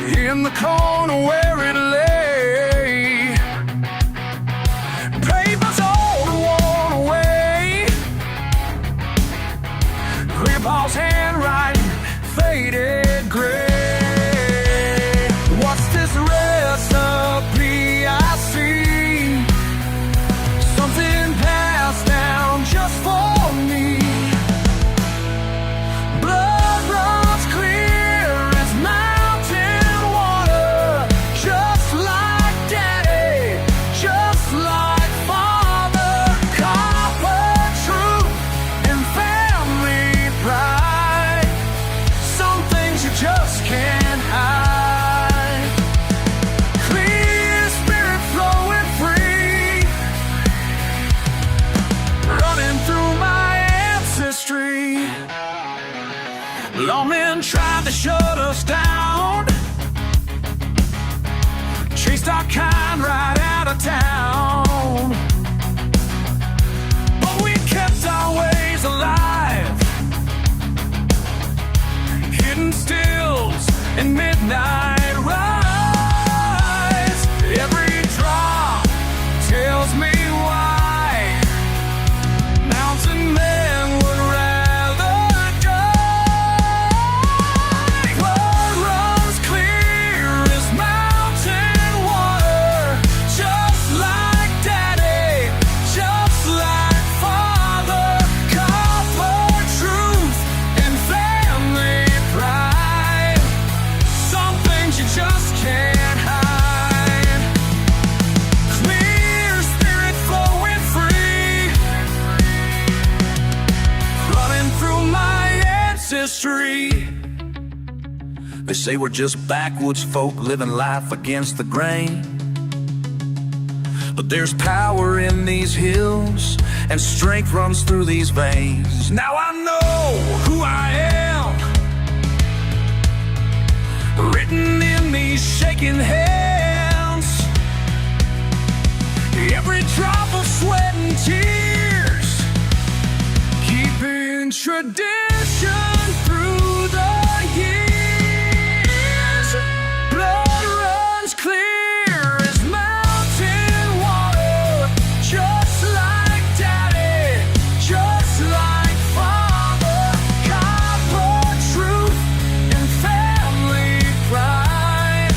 in the corner where it lay. Papers all worn away, Grandpa's handwriting faded gray. What's this recipe I see? Something passed down just for me. Blood runs clear as mountain water, just like Daddy, just like Father. Copper truth and family pride, some things you just can't hide. Clear spirit flowing free, running through my ancestry. Lawmen tried to shut us down, chased our kind right out of town, but we kept our ways alive. Hidden stills and midnight rise. Every drop tells me why mountain men would rather die. Blood runs clear as mountain water, just like Daddy, just like Father. Copper truth and family pride, some things you just can't hide. Clear spirit flowing free, running through my ancestry. They say we're just backwoods folk living life against the grain, but there's power in these hills and strength runs through these veins. Now I know who I am, written in these shaking hands. Every drop of sweat and tears, keeping tradition through the years. Blood runs clear as mountain water, just like Daddy, just like Father. Copper truth and family pride,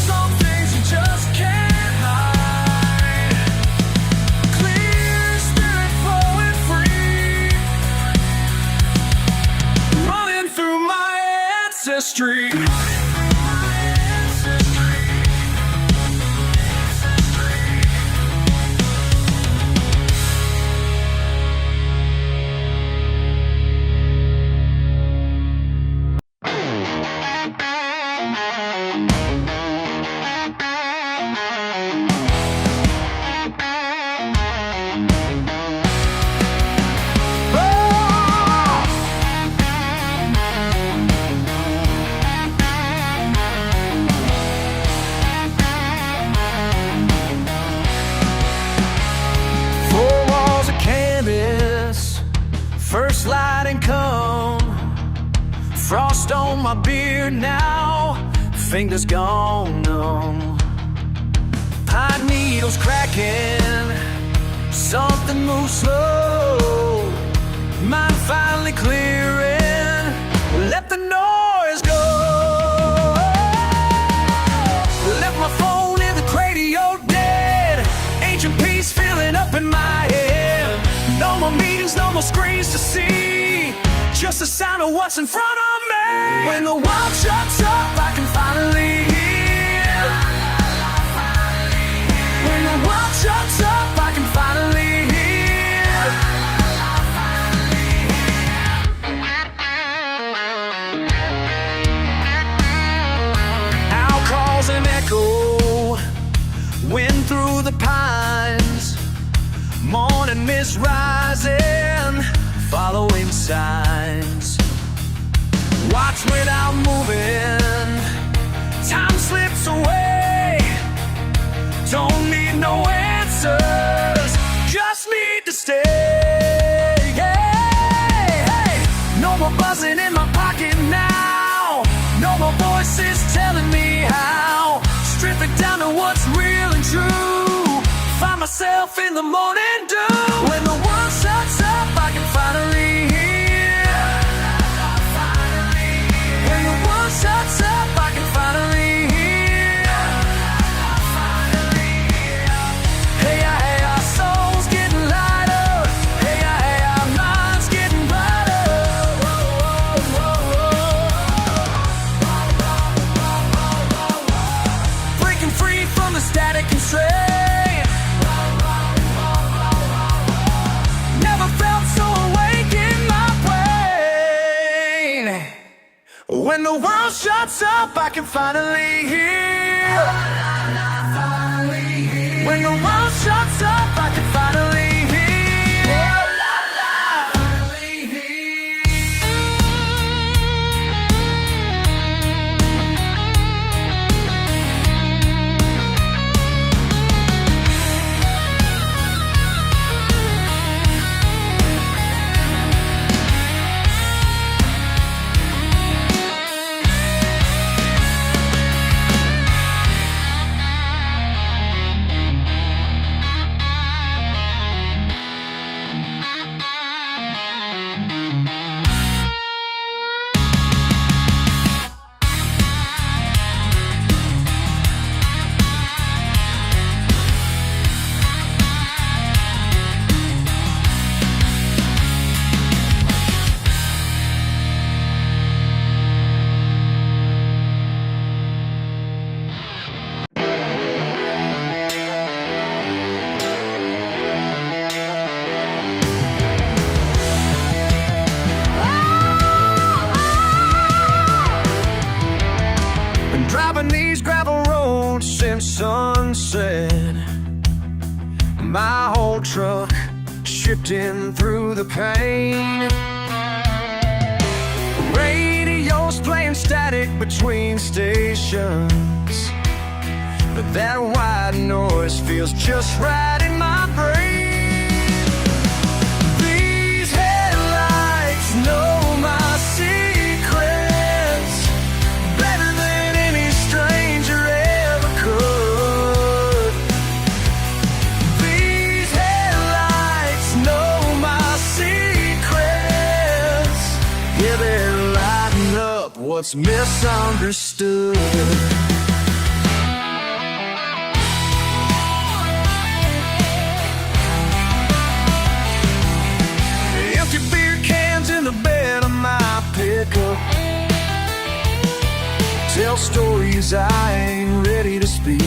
some things you just can't hide. Clear spirit flowing free, running through my ancestry. Four walls of canvas, first light and come. Frost on my beard now, fingers gone numb. Pine needles cracking, something moves slow. Mind finally clearing, let the noise go. Left my phone in the radio dead, ancient peace filling up in my head. No more meetings, no more screens to see, just the sound of what's in front of me. When the world shuts up, I can finally hear. When the world shuts up, I can finally hear. Owl calls an echo, wind through the pines. Morning mist rising, following signs. Watch without moving, time slips away. Don't need no answers, just need to stay. Hey, no more buzzing in my pocket now, no more voices telling me myself in the morning dew. When the world shuts up, I can finally hear. When the world shuts up, I can finally hear. Hey, our souls getting lighter. Hey, our minds getting brighter. Breaking free from the static constraint. When the world shuts up, I can finally hear. When the world shuts up, I can finally hear. Driving these gravel roads since sunset. My whole truck shifting through the pain. Radio's playing static between stations, but that white noise feels just right in my brain. These headlights know my secrets better than any stranger ever could. These headlights know my secrets. Yeah, they're lighting up what's misunderstood. Tell stories I ain't ready to speak.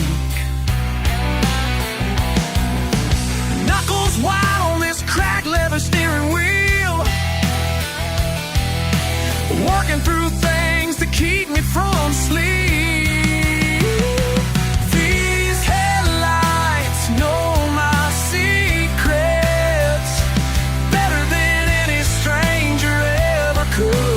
Knuckles wide on this cracked leather steering wheel, working through things that keep me from sleep. These headlights know my secrets better than any stranger ever could.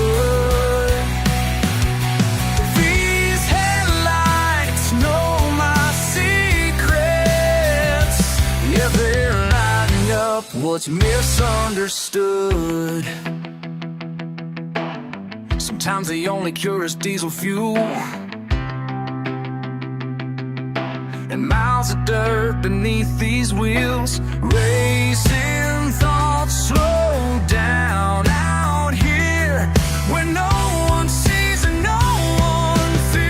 What's misunderstood. Sometimes the only cure is diesel fuel, and miles of dirt beneath these wheels. Racing thoughts slow down out here when no one sees and no one feels.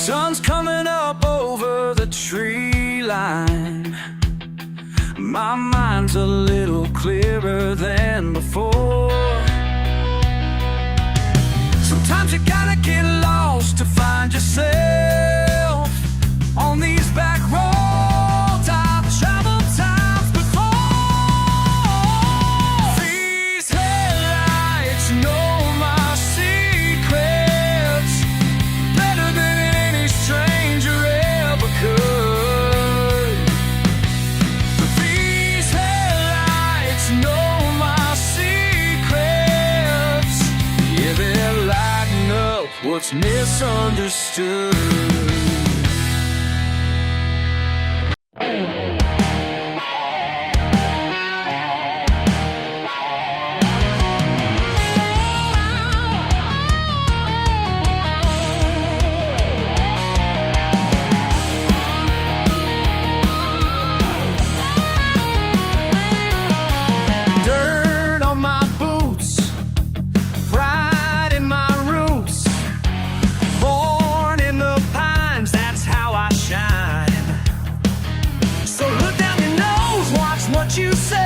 Sun's coming up over the tree line. My mind's a little clearer than before. Sometimes you gotta get lost to find yourself on these back roads I've traveled times before. These headlights know my secrets better than any stranger ever could. what's misunderstood. You say,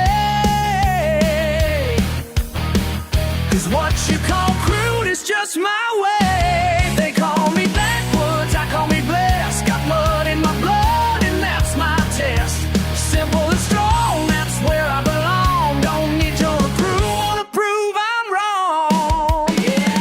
'cause what you call crude is just my way. They call me backwoods, I call me blessed. Got mud in my blood and that's my test. Simple and strong, that's where I belong. Don't need your approval to prove I'm wrong. Yeah.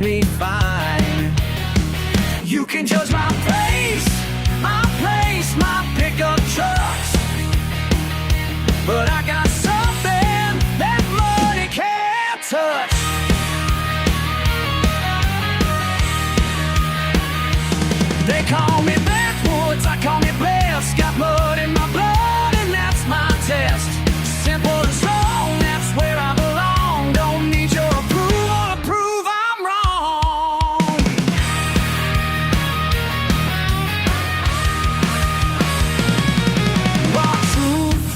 Me fine. You can judge my place, my pickup trucks, but I got something that money can't touch. They call me backwoods, I call me blessed. Got mud in my blood and that's my test. Simple and strong, that's where I belong. Don't need your approval to prove I'm wrong. Raw truth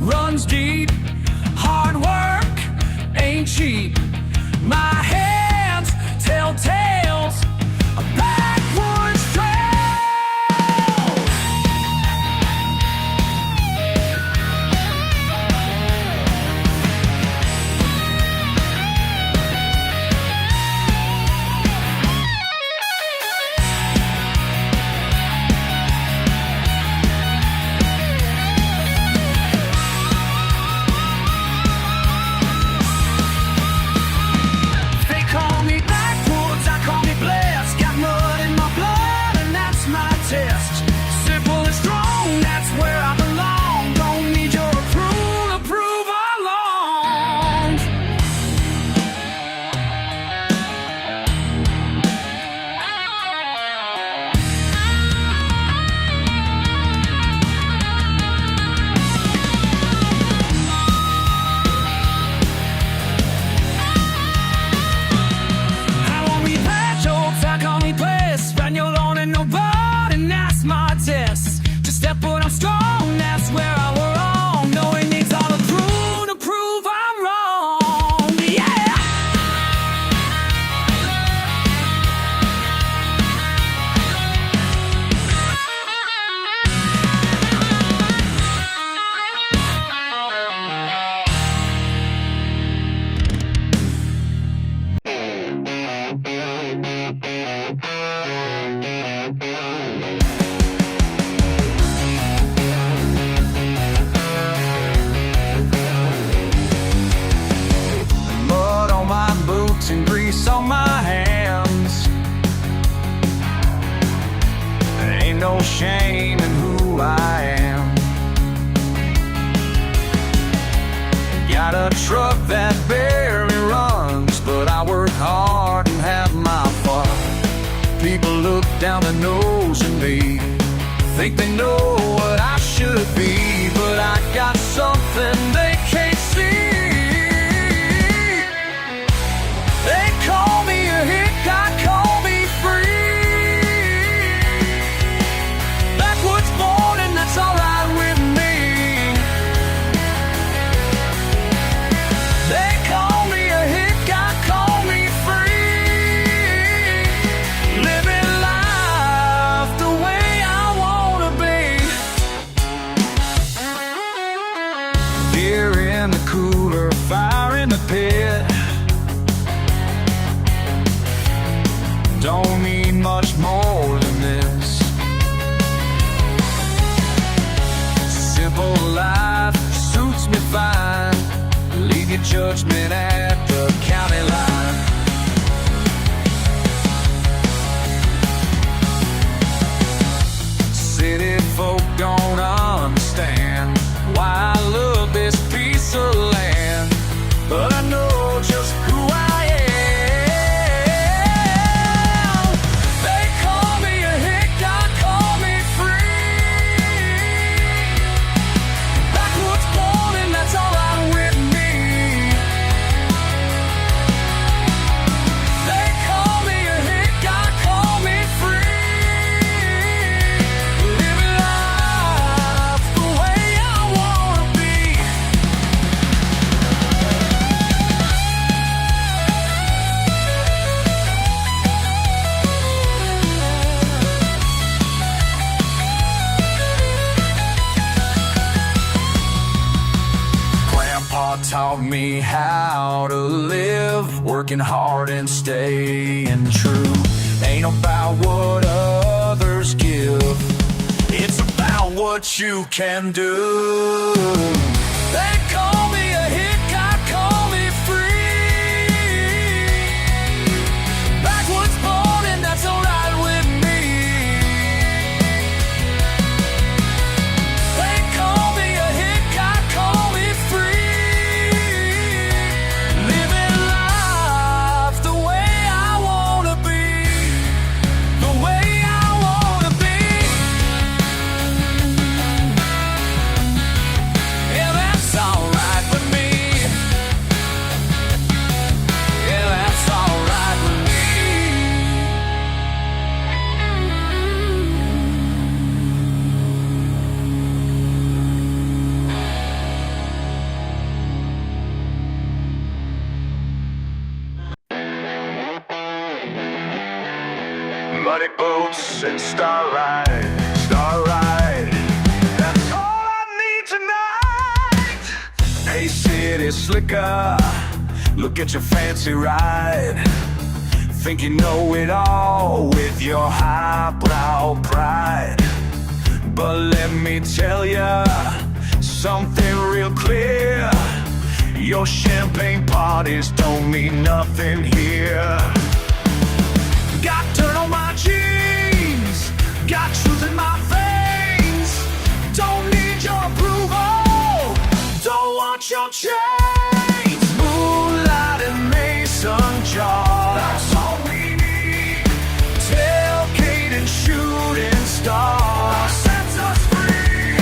runs deep. Hard work ain't cheap. My hands tell tales. A backwoods trail. They call me backwoods, I call me blessed. Got mud in my blood and that's my test. Simple and strong, that's where I belong. Don't need your approval to prove I'm long. I want me bad jokes, I call me blessed. Spaniel on and nobody, and that's my test. Just step when I'm strong, that's where I were wrong. No, it needs all the proof to prove I'm wrong. Yeah. Mud on my boots and grease on my hands. There ain't no shame in who I am. Got a truck that barely runs, but I work hard and have my fun. People look down their nose at me, think they know what I should be, but I got something they can't see. They call me a hick, I call me free. Backwoods born and that's alright with me. They call me a hick, I call me free. Living life the way I wanna be. Beer in the cooler, fire in the pit. Don't need much more than this. Simple life suits me fine. your judgment at the county line. City folk don't understand why I love this piece of land, but I know just who I am. They call me a hick, God call me free. Backwoods born and that's all right with me. They call me a hick, God call me free. Living life the way I wanna be. Grandpa taught me how to live, working hard and staying true. Ain't about what others give, it's about what you can do. They call me a hick, God call me free. Backwoods born and that's alright with me. They call me a hick, God call me free. Living life the way I wanna be. The way I wanna be. Yeah, that's alright with me. Yeah, that's alright with me. Muddy boots and starlight, starlight. That's all I need tonight. Hey, city slicker, look at your fancy ride. Think you know it all with your highbrow pride. But let me tell ya something real clear. Your champagne parties don't mean nothing here. Got dirt on my jeans, got truth in my veins. Don't need your approval, don't want your chains. Moonlight and mason jar, that's all we need. Tailgate and shooting star sets us free.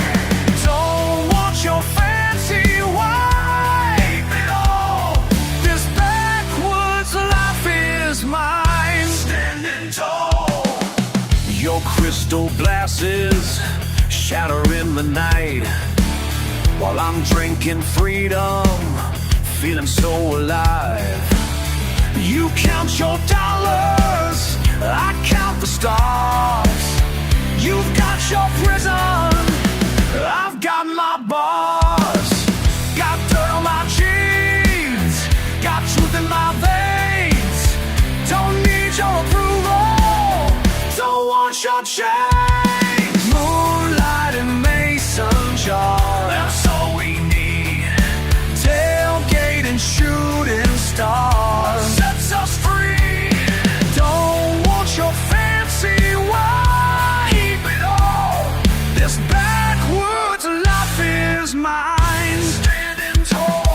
Don't want your fancy wine, keep it all. This backwoods life is mine. Standing tall. Your crystal glasses shatter in the night, while I'm drinking freedom, feeling so alive. You count your dollars, I count the stars. You've got your prison, I've got my bars. Got dirt on my jeans, got truth in my veins. Don't need your approval, don't want your chains. Moonlight and mason jar, that's all we need. Tailgate and shooting stars sets us free. Don't want your fancy wine, keep it all. This backwoods life is mine. Standing tall.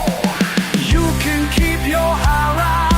You can keep your high ride.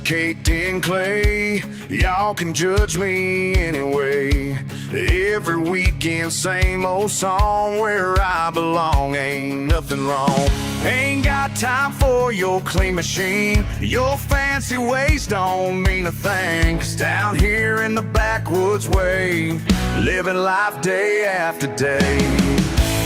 caked in clay. Y'all can judge me anyway. Every weekend, same old song. Where I belong, ain't nothing wrong. Ain't got time for your clean machine. Your fancy ways don't mean a thing. 'Cause down here in the backwoods way, living life day after day.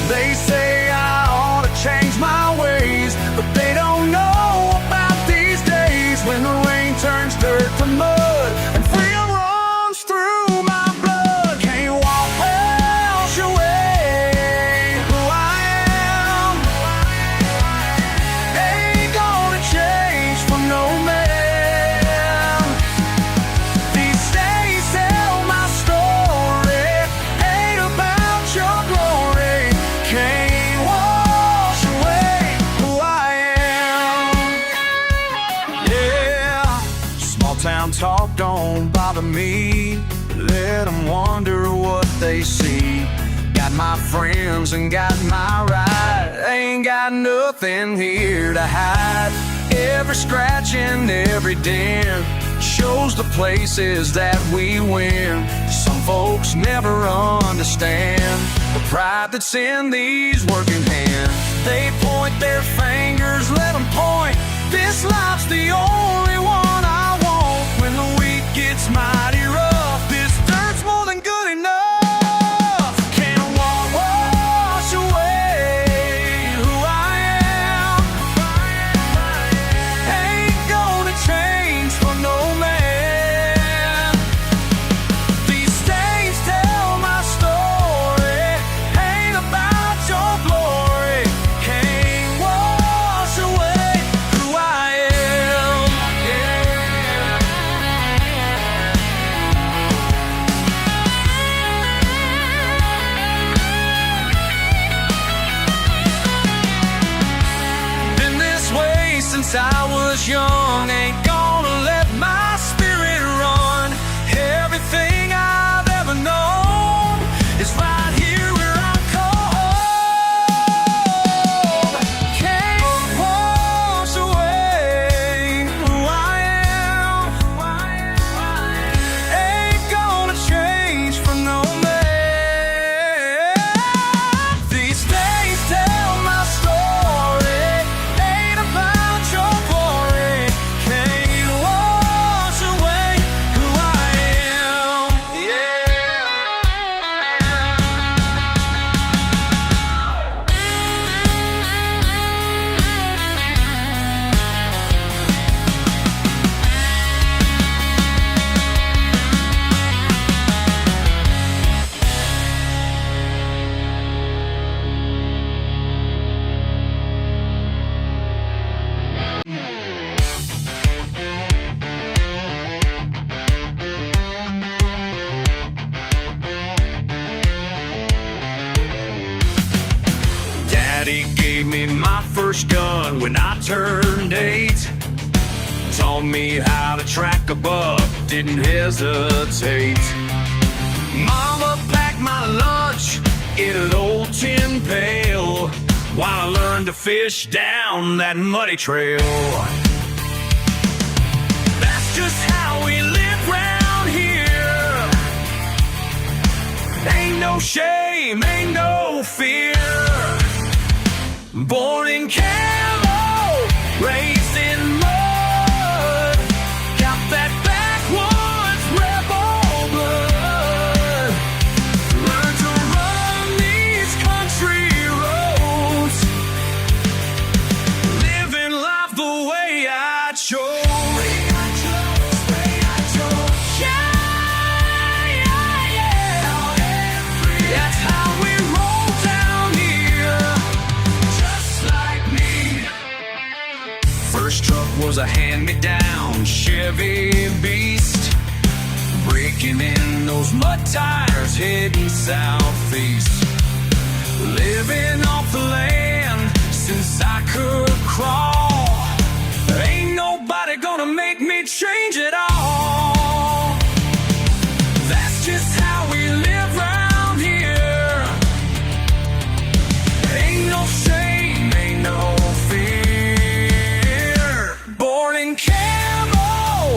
They say I ought to change my ways, but they don't know about these days when the rain turns dirt to mud and freedom runs through my blood. Can't walk else away who I am. Ain't gonna change for no man. These days tell my story, ain't about your glory. Can't wash away who I am. Yeah, small town talk don't bother me. Let them wonder what they see. Got my friends and got my ride. Ain't got nothing here to hide. Every scratch and every dent shows the places that we win. Some folks never understand the pride that's in these working hands. They point their fingers, let them point. This life's the only one I want. When the week gets mighty rough, this dirt's more than good enough. Can't wash away who I am. Ain't gonna change for no man. These stains tell my story, ain't about your glory. Can't wash away who I am. Been this way since I was young. Ain't gonna let my spirit run. Everything I've ever known is right here where I call home. Can't wash away who I am. Ain't gonna change for no man. These days tell my story, ain't about your glory. Can't wash away who I am. Daddy gave me my first gun when I turned 8. Taught me how to track a buck, didn't hesitate. Mama packed my lunch in an old tin pail while I learned to fish down that muddy trail. That's just how we live round here. Ain't no shame, ain't no fear. Born in camo, raised in mud. Got that backwoods rebel blood. Learned to run these country roads, living life the way I chose. That's how we roll down here, just like me. First truck was a hand-me-down Chevy Beast, breaking in those mud tires heading southeast. Living off the land since I could crawl. Ain't nobody gonna make me change it all. That's just how we live round here. Ain't no shame, ain't no fear. Born in camo,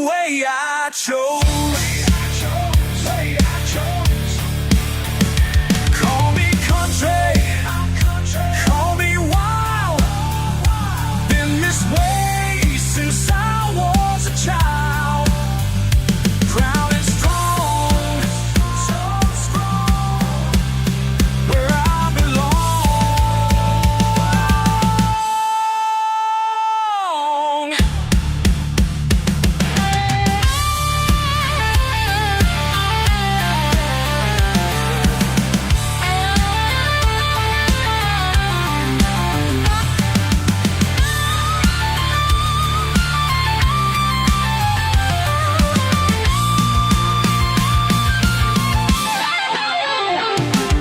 way I chose. Call me country, call me wild. Been this way since I was a child. Proud and strong, so strong, where I belong.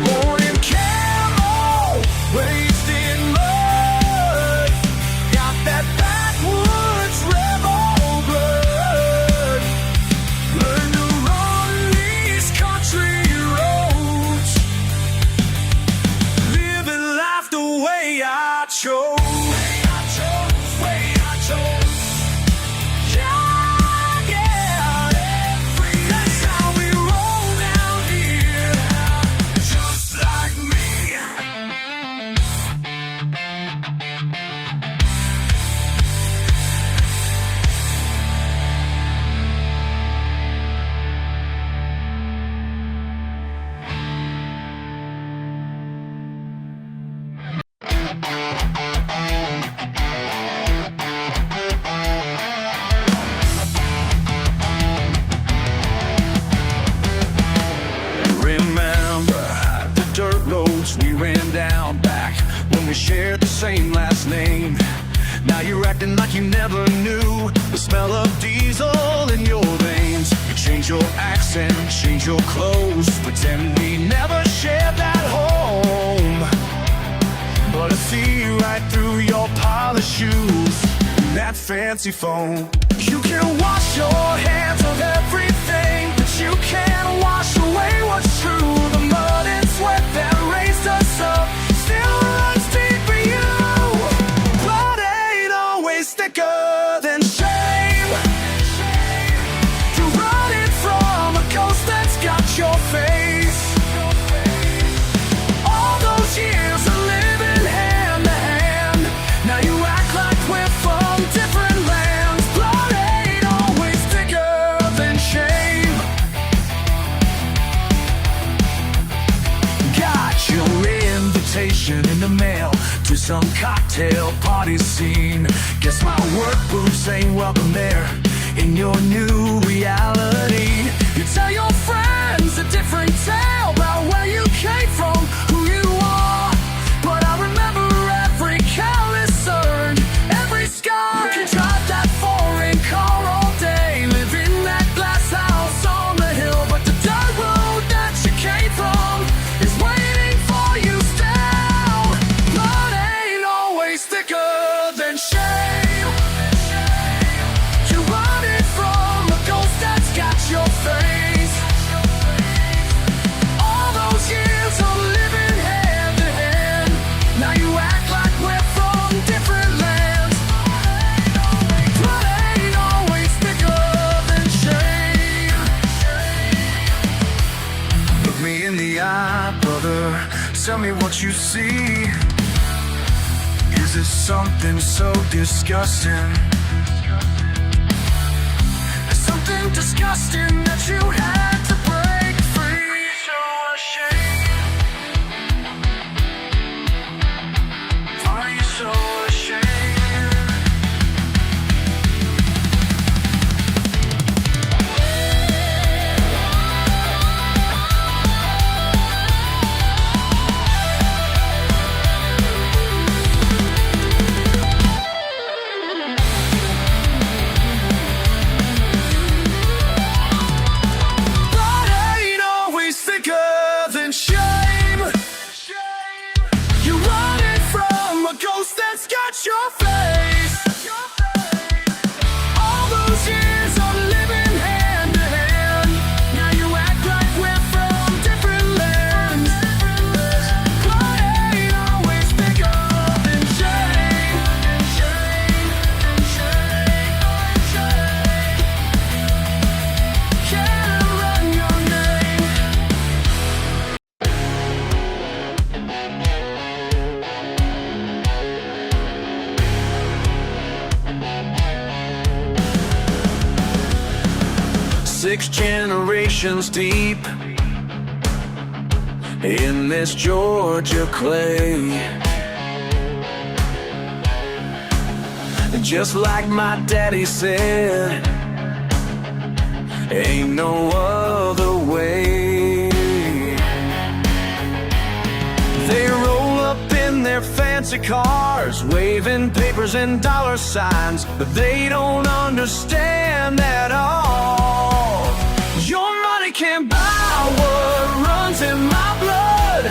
Born in Camo, raised in mud, got that backwoods rebel blood. Learned to run these country roads, living life the way I chose. Yeah, yeah, that's how we roll down here, just like me. Remember the dirt roads we ran down back when we shared the same last name. Now you're acting like you never knew the smell of diesel in your veins. You change your accent, change your clothes, pretend we never shared that home. But I see right through your polished shoes and that fancy phone. You can wash your hands of everything, but you can't wash away what's true. The mud and sweat that raised us up still runs deep for you. Blood ain't always thicker than shame. You're running from a ghost that's got your face. All those years of living hand to hand, now you act like we're from different lands. Blood ain't always thicker than shame. Got your invitation in the mail to some cocktail party scene. Guess my work boots ain't welcome there in your new reality. You tell your friends a different tale about where you came from, who you are. But I remember every careless surge, every scar. You can drive that foreign car all day, live in that glass house on the hill, but the dirt road that you came from is waiting for you still. Blood ain't always thicker than shame. You're running from a ghost that's got your face. All those years of living hand to hand, now you act like we're from different lands. Blood ain't always thicker than shame. Look me in the eye, brother, tell me what you see. Is it something so disgusting? Something disgusting that you had to break free. So ashamed. Are you so ashamed? 6 generations deep in this Georgia clay. Just like my daddy said, ain't no other way. They roll up in their fancy cars, waving papers and dollar signs, but they don't understand at all. Your money can't buy what runs in my blood.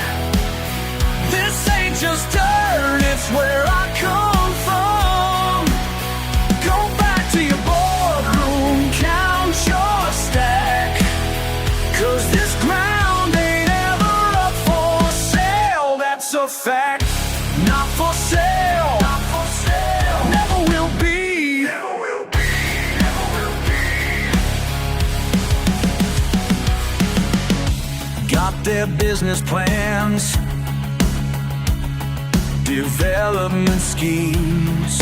This ain't just dirt, it's where I come from. Go back to your boardroom, count your stack, 'cause this ground ain't ever up for sale. That's a fact. Not for sale, not for sale. Never will be, never will be, never will be. Got their business plans, development schemes.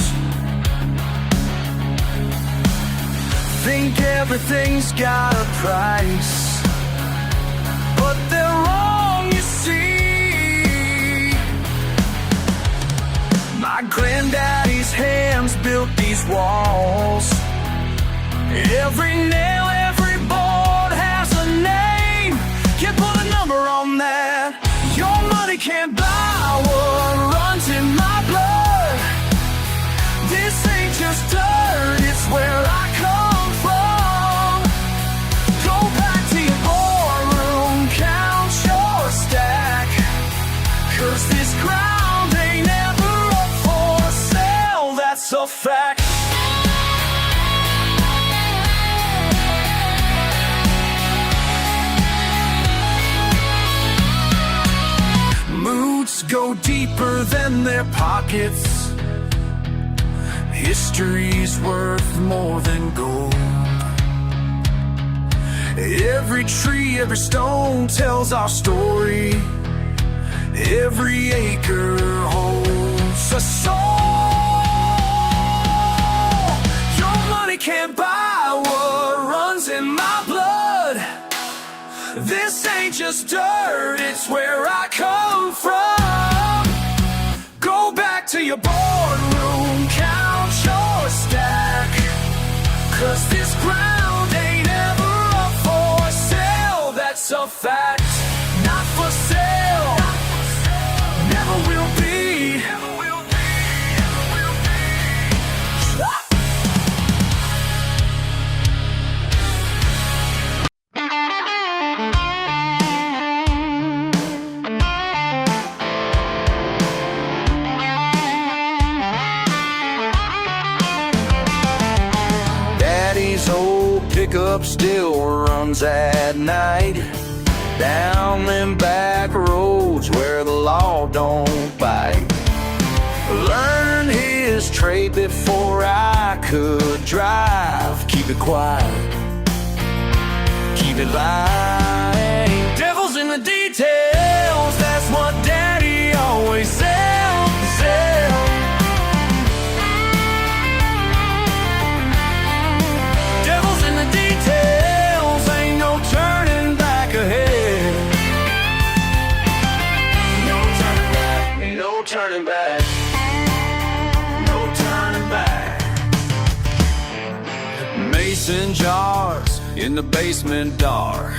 Think everything's got a price, but they're wrong, you see. My granddaddy's hands built these walls. Every nail, every board has a name. Can't put a number on that. Your money can't buy what runs in my blood. This ain't just dirt, it's where I come from. Go back to your boardroom, count your stack, 'cause this ground ain't ever up for sale. That's a fact. Moods go deeper than their pockets. History's worth more than gold. Every tree, every stone tells our story. Every acre holds a soul. Your money can't buy what runs in my blood. This ain't just dirt, it's where I come from. Go back to your boardroom, count your stack, 'cause this ground ain't ever up for sale. That's a fact. Not for sale, never will be, never will be, never will be. Daddy's old pickup still runs at night, down them back roads where the law don't bite. Learned his trade before I could drive. Keep it quiet, keep it light. Devil's in the details, that's what Daddy always said. Devil's in the details, ain't no turning back ahead. No turning back, no turning back, no turning back. Mason jars in the basement dark.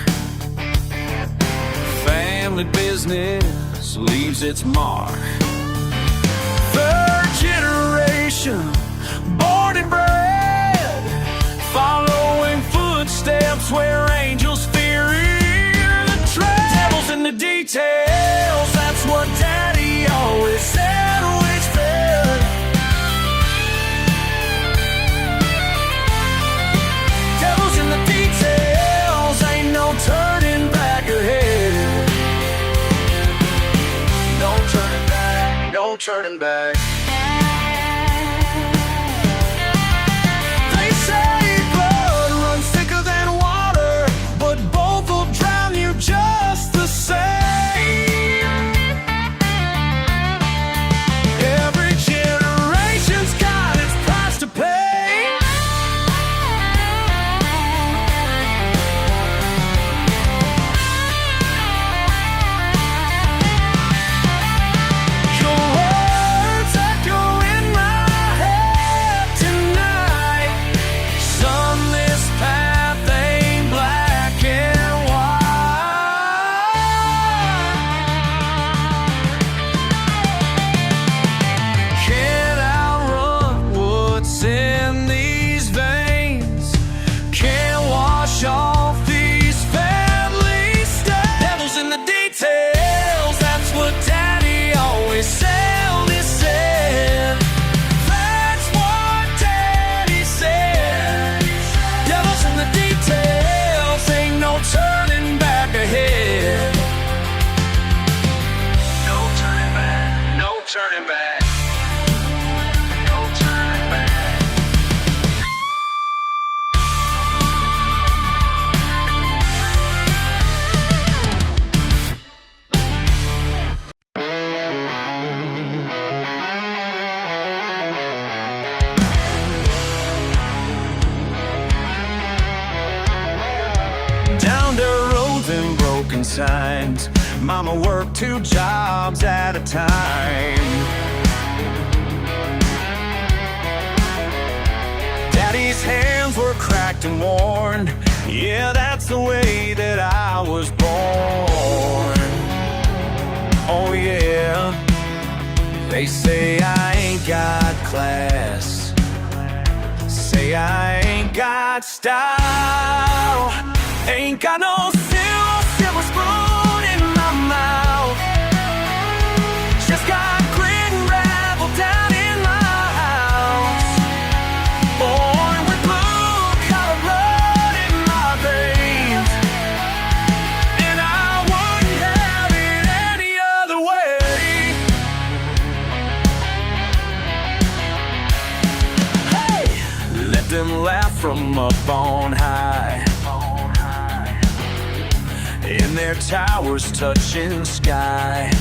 Family business leaves its mark. 3rd generation, born and bred, following footsteps where angels fear the tread. Devil's in the details, that's what Daddy always said, which bed. Devil's in the details, ain't no turning back ahead. No turning back, no turning back. They say blood runs thicker than water, but both will drown you just the same. Every generation's got its price to pay. warning signs. Mama worked 2 jobs at a time. Daddy's hands were cracked and worn. Yeah, that's the way that I was born. Oh yeah. They say I ain't got class, say I ain't got style, ain't got no silver spoon in my mouth, just got grit and gravel down in my house. Born with blue-collar blood in my veins, and I wouldn't have it any other way. Hey! Let them laugh from up on high, in their towers touching sky.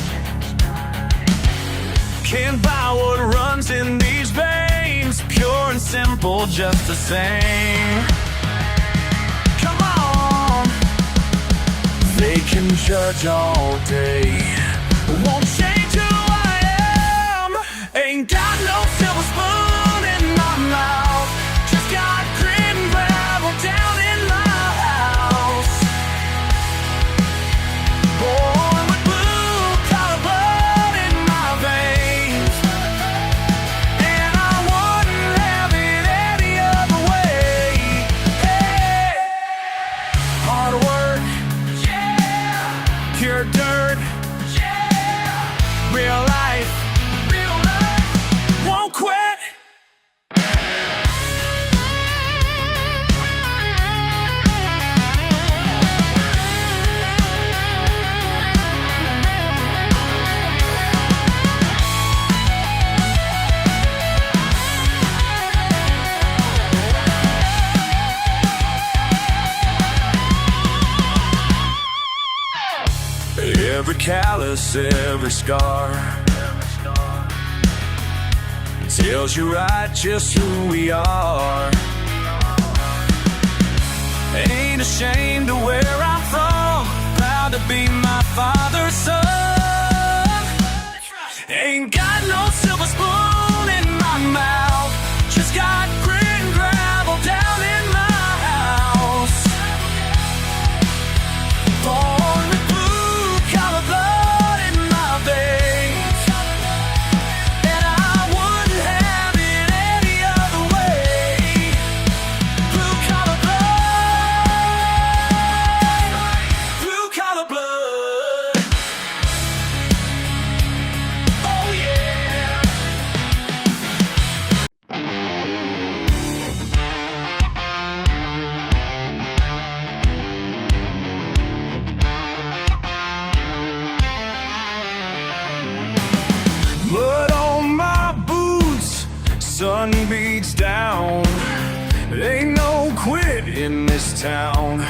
Can't buy what runs in these veins, pure and simple just the same. Come on! They can judge all day, won't change who I am. Ain't got no silver spoon in my mouth, just got grit and gravel down in my house. Born with blue-collar blood in my veins, and I wouldn't have it any other way. Hey! Hard work, yeah. Pure dirt, yeah. Real life, won't quit. Every callus, every scar tells you right just who we are. Ain't ashamed of where I'm from, proud to be my father's son. Ain't got no silver spoon in my mouth, just got grit and gravel down in my house. Born with blue-collar blood in my veins, and I wouldn't have it any other way. Blue-collar blood, blue-collar blood. Oh yeah. Mud on my boots, sun beats down. Ain't no quit in this town.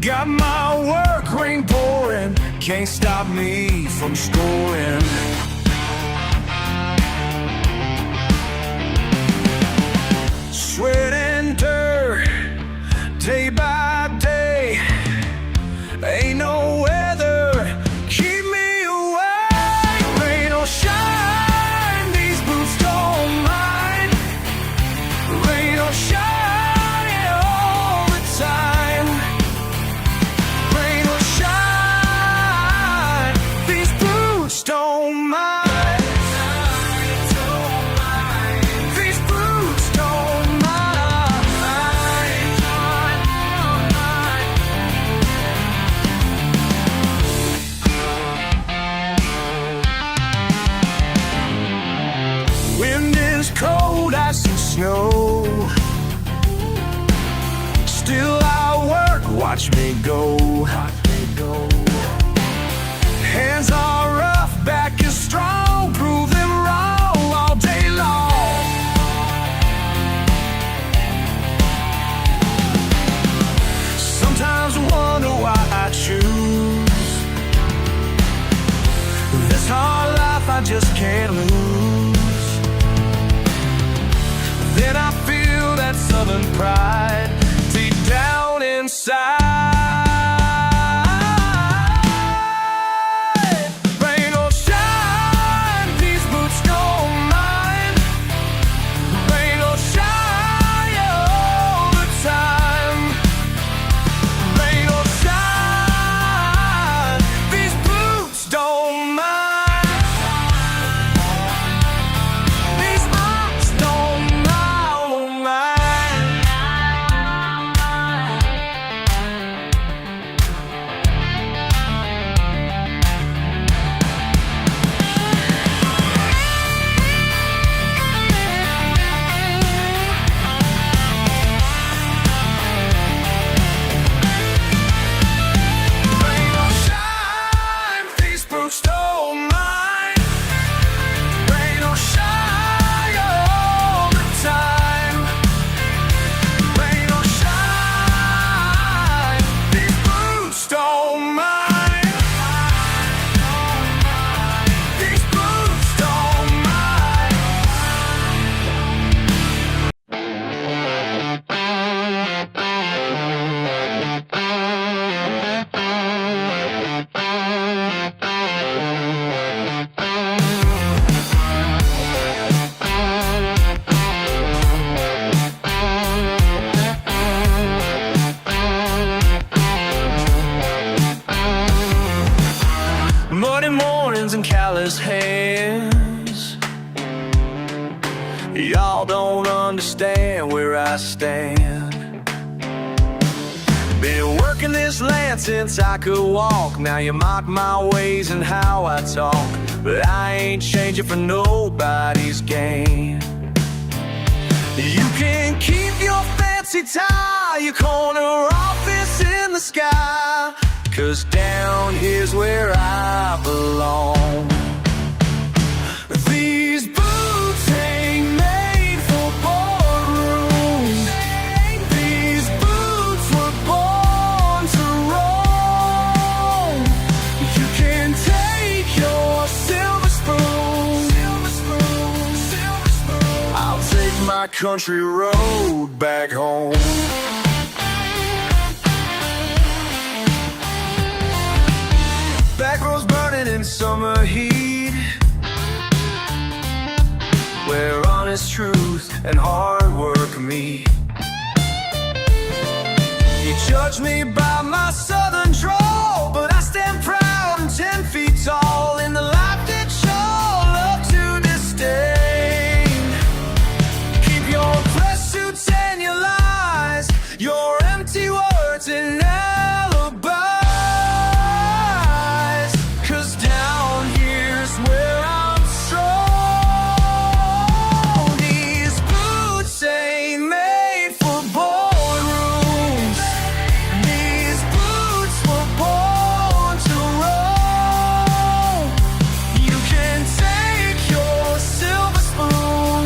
Got my work rain pouring, can't stop me from scoring. Sweat and dirt, day by day. Ain't no weather keep me away. Rain or shine, these boots don't mind. Rain or shine, yeah, all the time. Rain or shine, these boots don't mind. These boots don't mind. Wind is cold, ice and snow. Still I work, watch me go. Hands are rough, back is strong. Prove them wrong all day long. Sometimes I wonder why I choose this hard life I just can't lose. Then I feel that southern pride deep down inside. stand. Been working this land since I could walk. Now you mock my ways and how I talk, but I ain't changing for nobody's gain. You can keep your fancy tie, your corner office in the sky, 'cause down here's where I belong. These boots ain't made for boardrooms. These boots were born to roam. You can take your silver spoon. I'll take my country road back home. Backroads burning in summer heat, where honest truth and hard work meet. You judge me by my southern drawl, but I stand proud and 10 feet tall in the life that y'all love to disdain. Keep your press suits and your lies, your empty words and alibis, 'cause down here's where I'm strong. These boots ain't made for boardrooms. These boots were born to roam. You can take your silver spoon.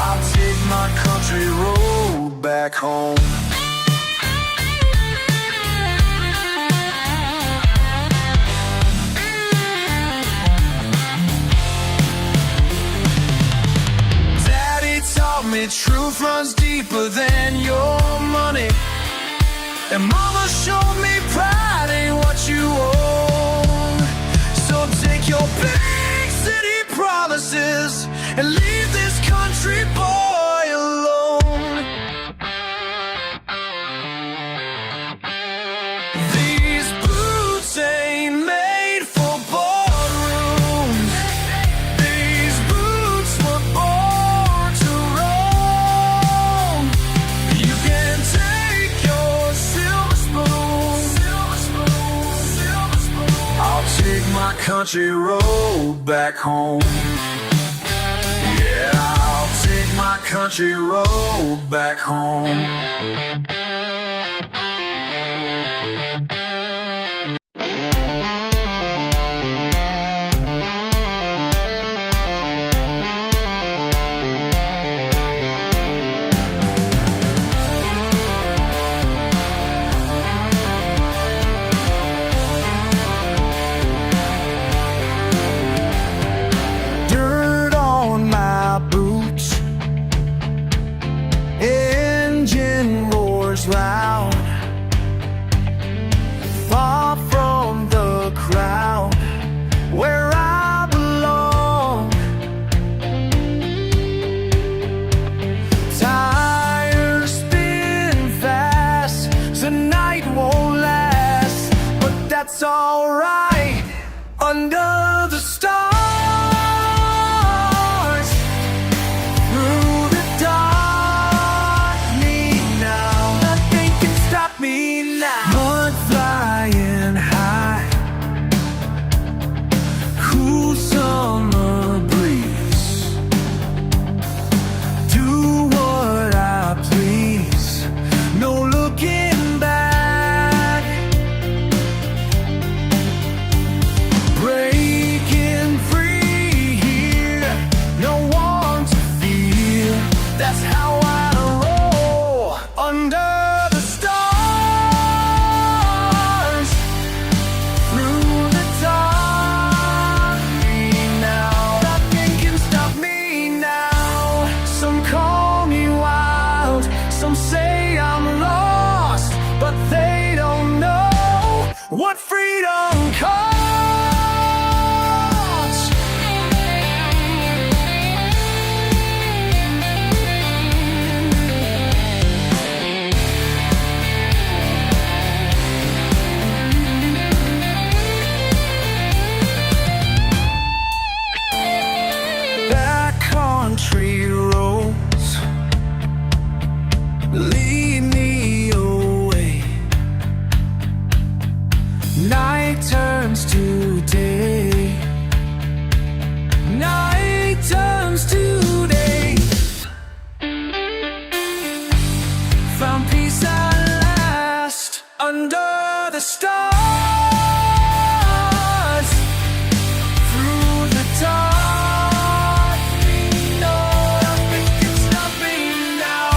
I'll take my country road back home. Truth runs deeper than your money, and mama showed me pride ain't what you own. So take your big city promises and leave this country boy alone. These boots ain't made for boardrooms. These boots were born to roam. You can take your silver spoon. I'll take my country road back home. Yeah, I'll take my country road back home. Dirt on my boots, engine roars loud, far from the crowd where I belong. Tires spin fast, the night won't last, but that's alright under the stars. Through the dark, me now, nothing can stop me now. Blood flying high, cool summer breeze. Do what I please, no looking back. Breaking free here, no one to fear. That's how I roll under the stars. Through the dark, me now, nothing can stop me now. Some call me wild, some say I'm lost, but they don't know what freedom costs. Back country roads, lead me away. Night turns to day. Night turns to day. Found peace at last under the stars. Through the dark, we know nothing can stop me now.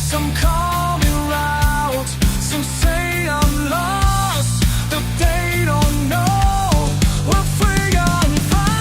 Some call me out, some say I'm lost, but they don't know we're free on fire.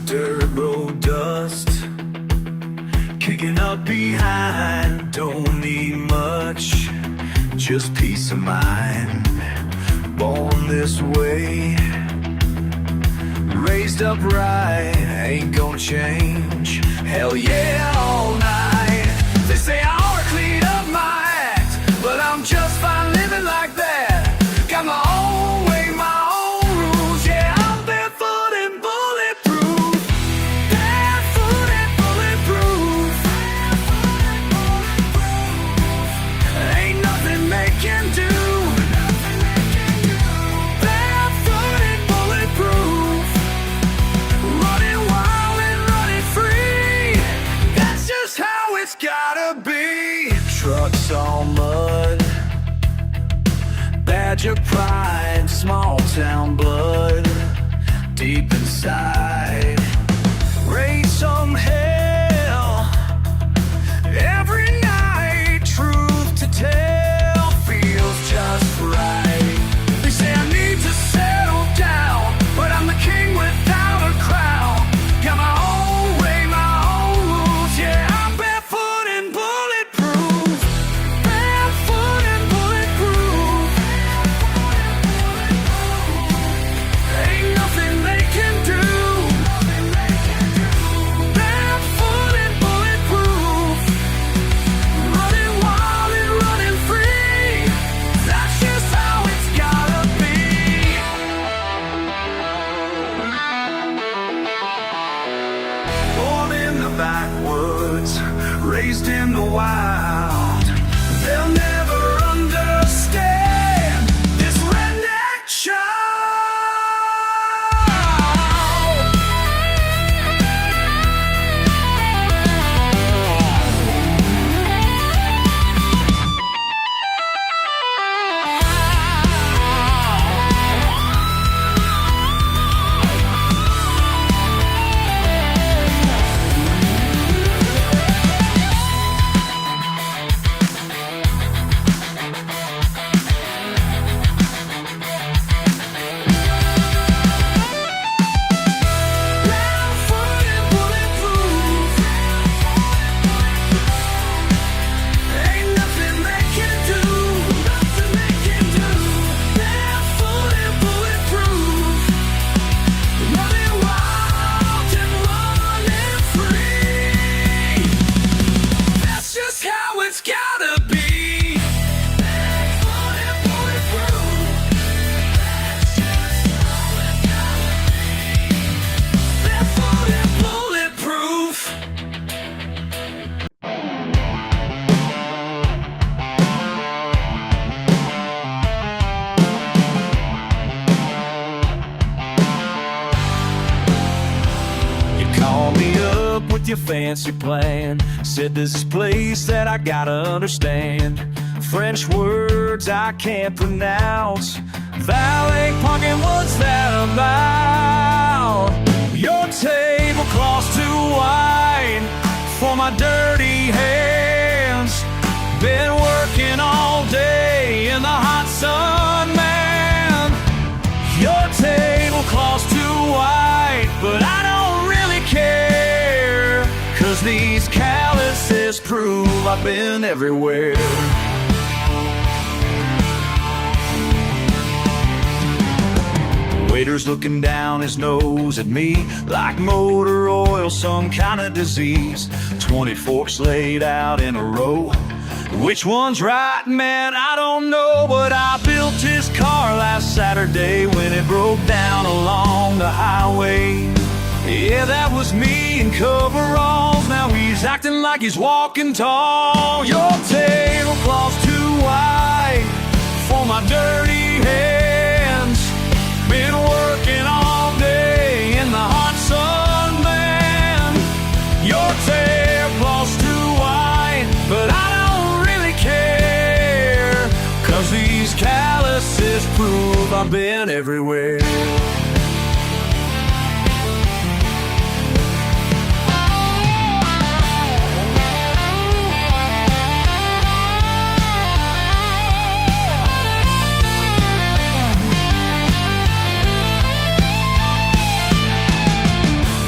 Dirt road dust kicking up behind. Don't need much, just peace of mind. Born this way, raised upright, ain't gonna change. Hell yeah, all night. They say I ought to clean up my act, but I'm just fine living like that. Got my own way, my own rules. Yeah, I'm barefoot and bulletproof. Barefoot and bulletproof. Ain't nothing they can do. Barefoot and bulletproof. Running wild and running free. That's just how it's gotta be. Trucks all mud, badge of pride, small town blood, deep inside. Raise some hell every night. Truth to tell feels just right. They say I need to settle down, but I'm the king without a crown. Got my own way, my own rules. Yeah, I'm barefoot and bulletproof. Barefoot and bulletproof. Ain't nothing they can do. Barefoot and bulletproof. Running wild and running free. That's just how it's gotta be. Born in the backwoods, raised in the wild. They'll never understand this redneck child. Barefoot and bulletproof. Ain't nothing they can do. Nothing they can do. Barefoot and bulletproof. Running wild and running free. That's just how it's gotta be. Barefoot and bulletproof. That's just how it gotta be. Barefoot and bulletproof. You call me up with your fancy plan. Said this is a place that I gotta understand. French words I can't pronounce. Valet parking, what's that about? my dirty hands. Been working all day in the hot sun, man. Your tablecloth's too white, but I don't really care, 'cause these calluses prove I've been everywhere. Waiter's looking down his nose at me like motor oil, some kind of disease. 20 forks laid out in a row. Which one's right, man, I don't know. But I built his car last Saturday when it broke down along the highway. Yeah, that was me in coveralls. Now he's acting like he's walking tall. Your tablecloth's too wide for my dirty hands. Been working all day in the hot sun, man. Your tablecloth's too wide, but I don't really care, 'cause these calluses prove I've been everywhere.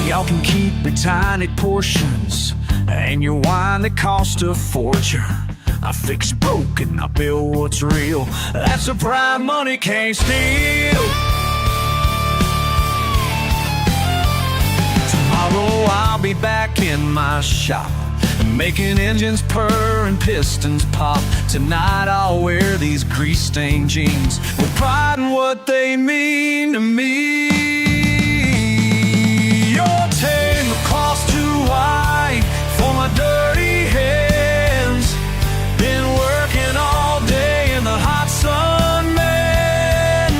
Y'all can keep your tiny portions and your wine that cost a fortune. I fix broken, I build what's real. That's a pride money can't steal. Tomorrow I'll be back in my shop, making engines purr and pistons pop. Tonight I'll wear these grease-stained jeans with pride in what they mean to me. Your tablecloth's too wide for my dirty hands. Been working all day in the hot sun, man.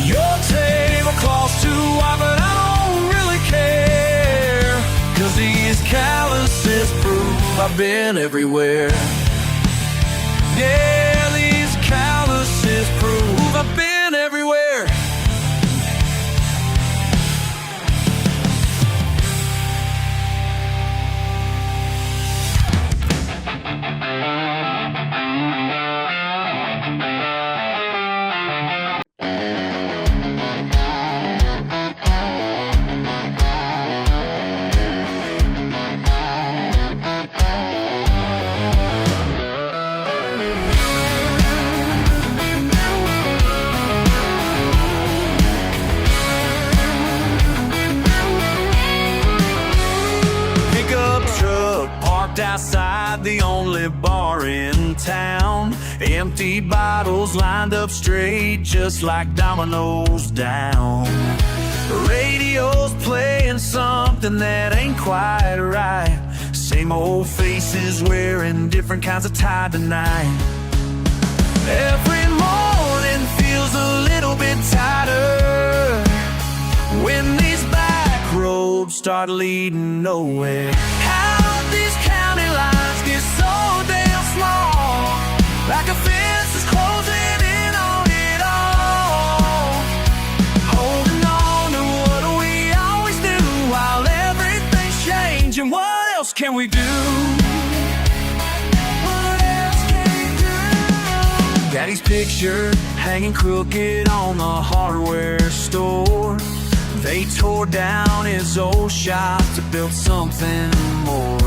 Your tablecloth's too wide, but I don't really care, 'cause these calluses prove I've been everywhere. Yeah, these calluses prove I've been everywhere. Outside the only bar in town, empty bottles lined up straight just like dominoes down. Radio's playing something that ain't quite right. Same old faces wearing different kinds of tie tonight. Every morning feels a little bit tighter when these back roads start leading nowhere. These county lines get so damn small, like a fence is closing in on it all. Holding on to what we always do while everything's changing. What else can we do? What else can we do? Daddy's picture hanging crooked on the hardware store. They tore down his old shop to build something more.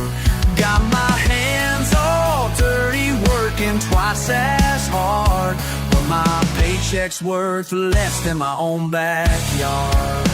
Got my hands all dirty, working twice as hard, but my paycheck's worth less than my own backyard.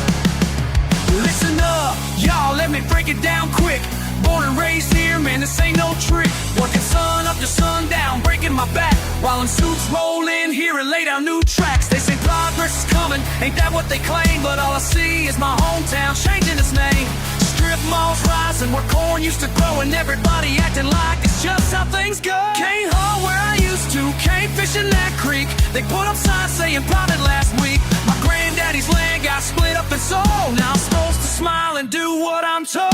Listen up, y'all, let me break it down quick. Born and raised here, man, this ain't no trick. Working sun up to sundown, breaking my back, while in suits roll in here and lay down new tracks. They say progress is coming, ain't that what they claim? But all I see is my hometown changing its name. Strip malls rising where corn used to grow, and everybody acting like it's just how things go. Can't haul where I used to, can't fish in that creek. They put up signs saying plotted last week. My granddaddy's land got split up and sold. Now I'm supposed to smile and do what I'm told.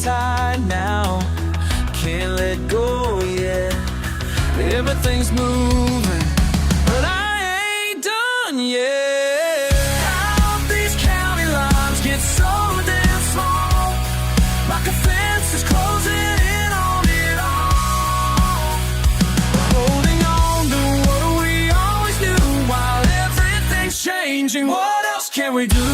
tied now, can't let go yet. Everything's moving, but I ain't done yet. How these county lines get so damn small, like a fence is closing in on it all. Holding on to what we always knew while everything's changing. What else can we do?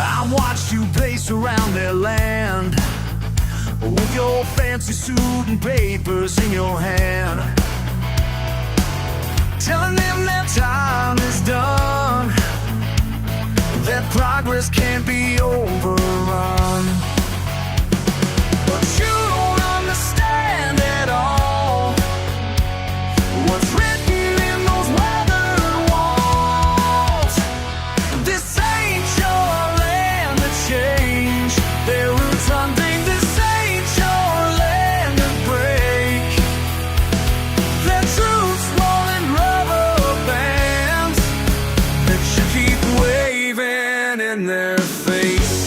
I watched you pace around their land with your fancy suit and papers in your hand, telling them their time is done, that progress can't be overrun. But you don't understand at all what's written in those weathered walls. This ain't your land to change, their roots run deep. This ain't your land to break, their truths rolling rubber bands that you keep waving in their face.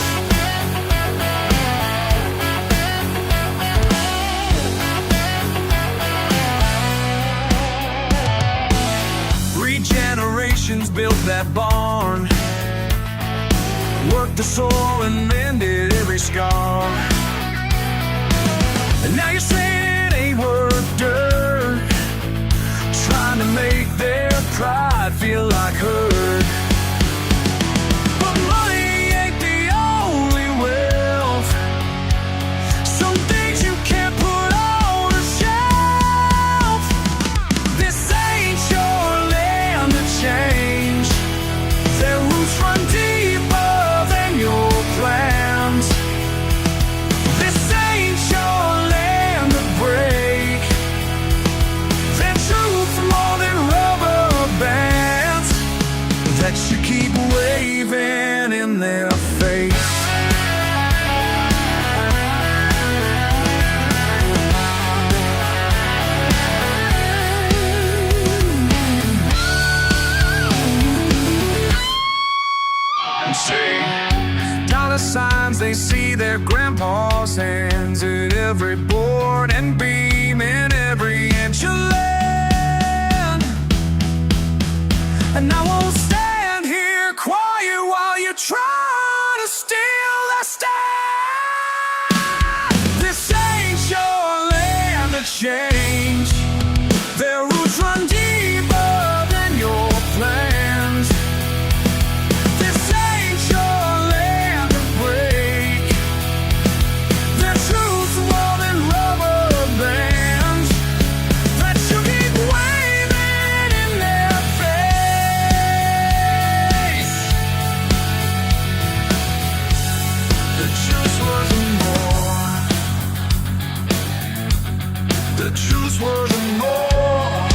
Generations built that barn, worked the soil and mended every scar. And now you're saying it ain't worth dirt, trying to make their pride feel like hurt. But money ain't the only wealth. Some things you can't put on a shelf. This ain't your change, their roots run deeper than your plans. This ain't your land to break, their truth more than rubber bands that you keep waving in their face. Dollar signs, they see their grandpa's hands in every board and beam in every inch of land. And I won't stand here quiet while you try to steal the stand. This ain't your land to change, their roots run deeper than your plans. The truth wasn't more.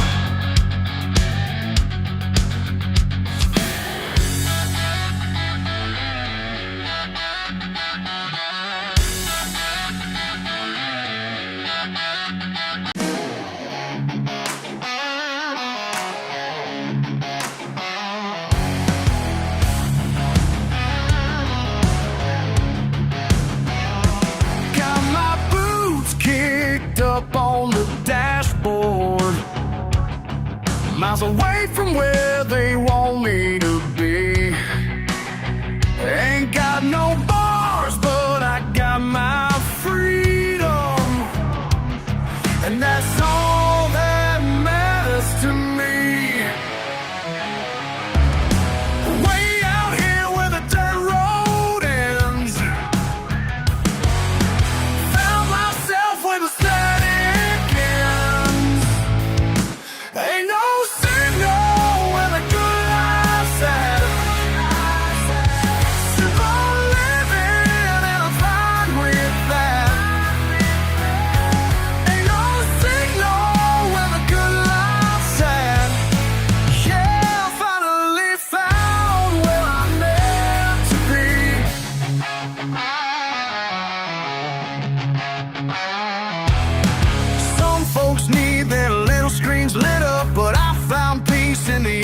Got my boots kicked up on the dashboard, miles away from where they want me to be. Ain't got no bars, but I got my freedom, and that's all that matters to me. Way out here where the dirt road ends, found myself with a static end.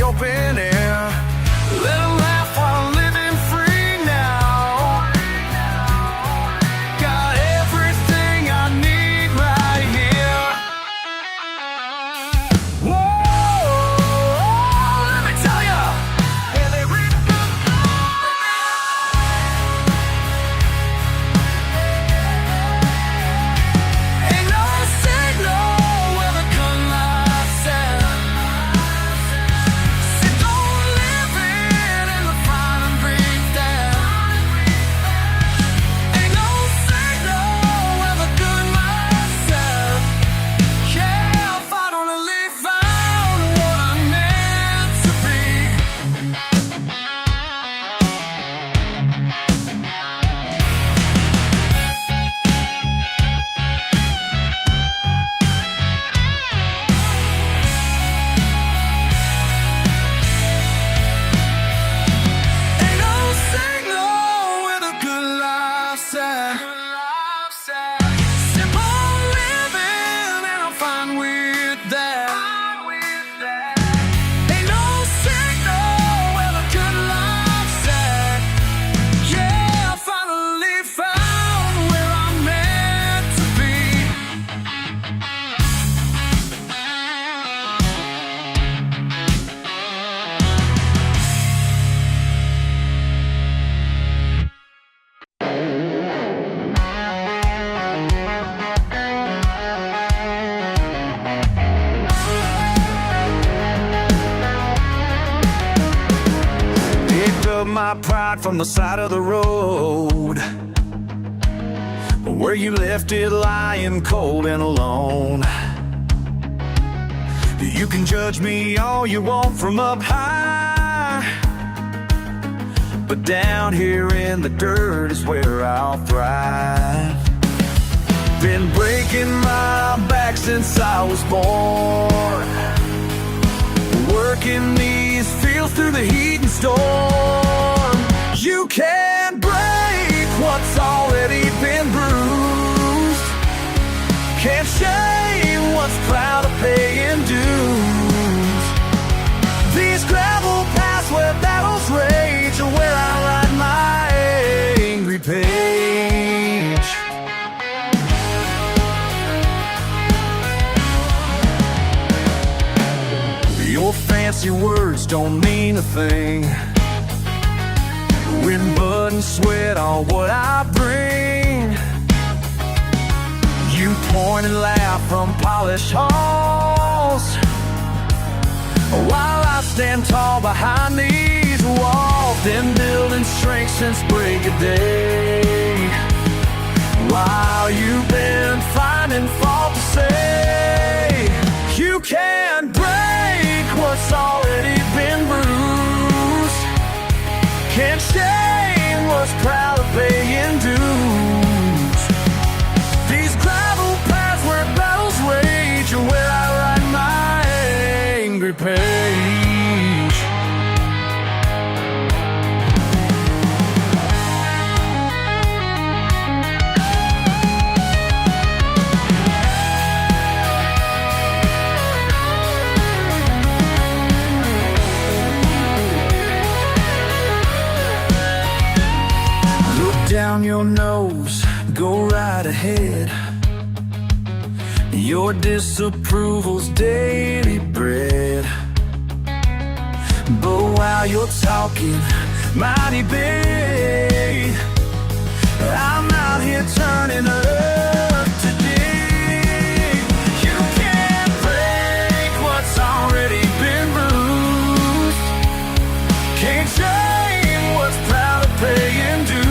open air. Let 'em laugh while living free now. Got everything I need right here. Whoa, let me tell ya. Ain't no signal where the gun lights at. Sit down, living in the fine and breathe down. Ain't no signal where the good lights at. Yeah, I finally found what I meant to be. Ain't no signal where the good life's at. Simple living and I'm fine with that. Ain't no signal where the good life's at. Yeah, I finally found where I'm meant to be. Picked up my pride from the side of the road, where you left it lying cold and alone. You can judge me all you want from up high, but down here in the dirt is where I'll thrive. Been breaking my back since I was born, working these fields through the heat and storm. You can't break what's already been bruised, can't shame what's proud of paying dues. These gravel paths where battles rage are where I write my angry page. Your fancy words don't mean a thing when blood and sweat are what I bring. You point and laugh from polished halls, while I stand tall behind these walls. Been building strength since break of day, while you've been finding fault to say. You can't break what's already been bruised, can't shame what's proud of paying dues. These gravel paths where battles rage are where I write my angry page. Down your nose, go right ahead. Your disapproval's daily bread. But while you're talking mighty big, I'm out here turning up today. You can't break what's already been bruised, can't shame what's proud of paying dues.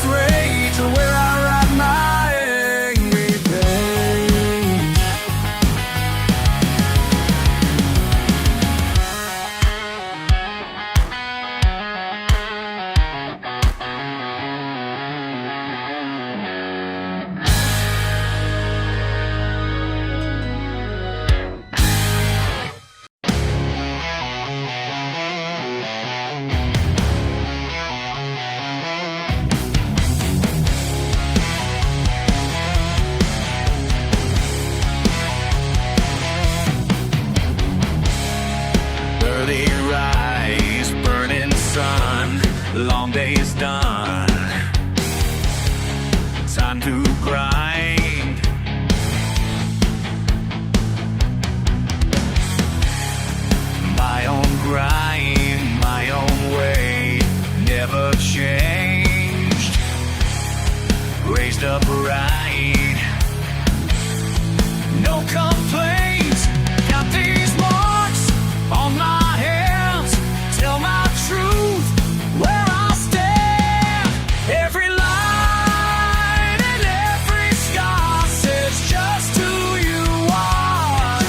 Rage where I write my angry page. upright. No complaints, got these marks on my hands. Tell my truth where I stand. Every line and every scar says just who you are.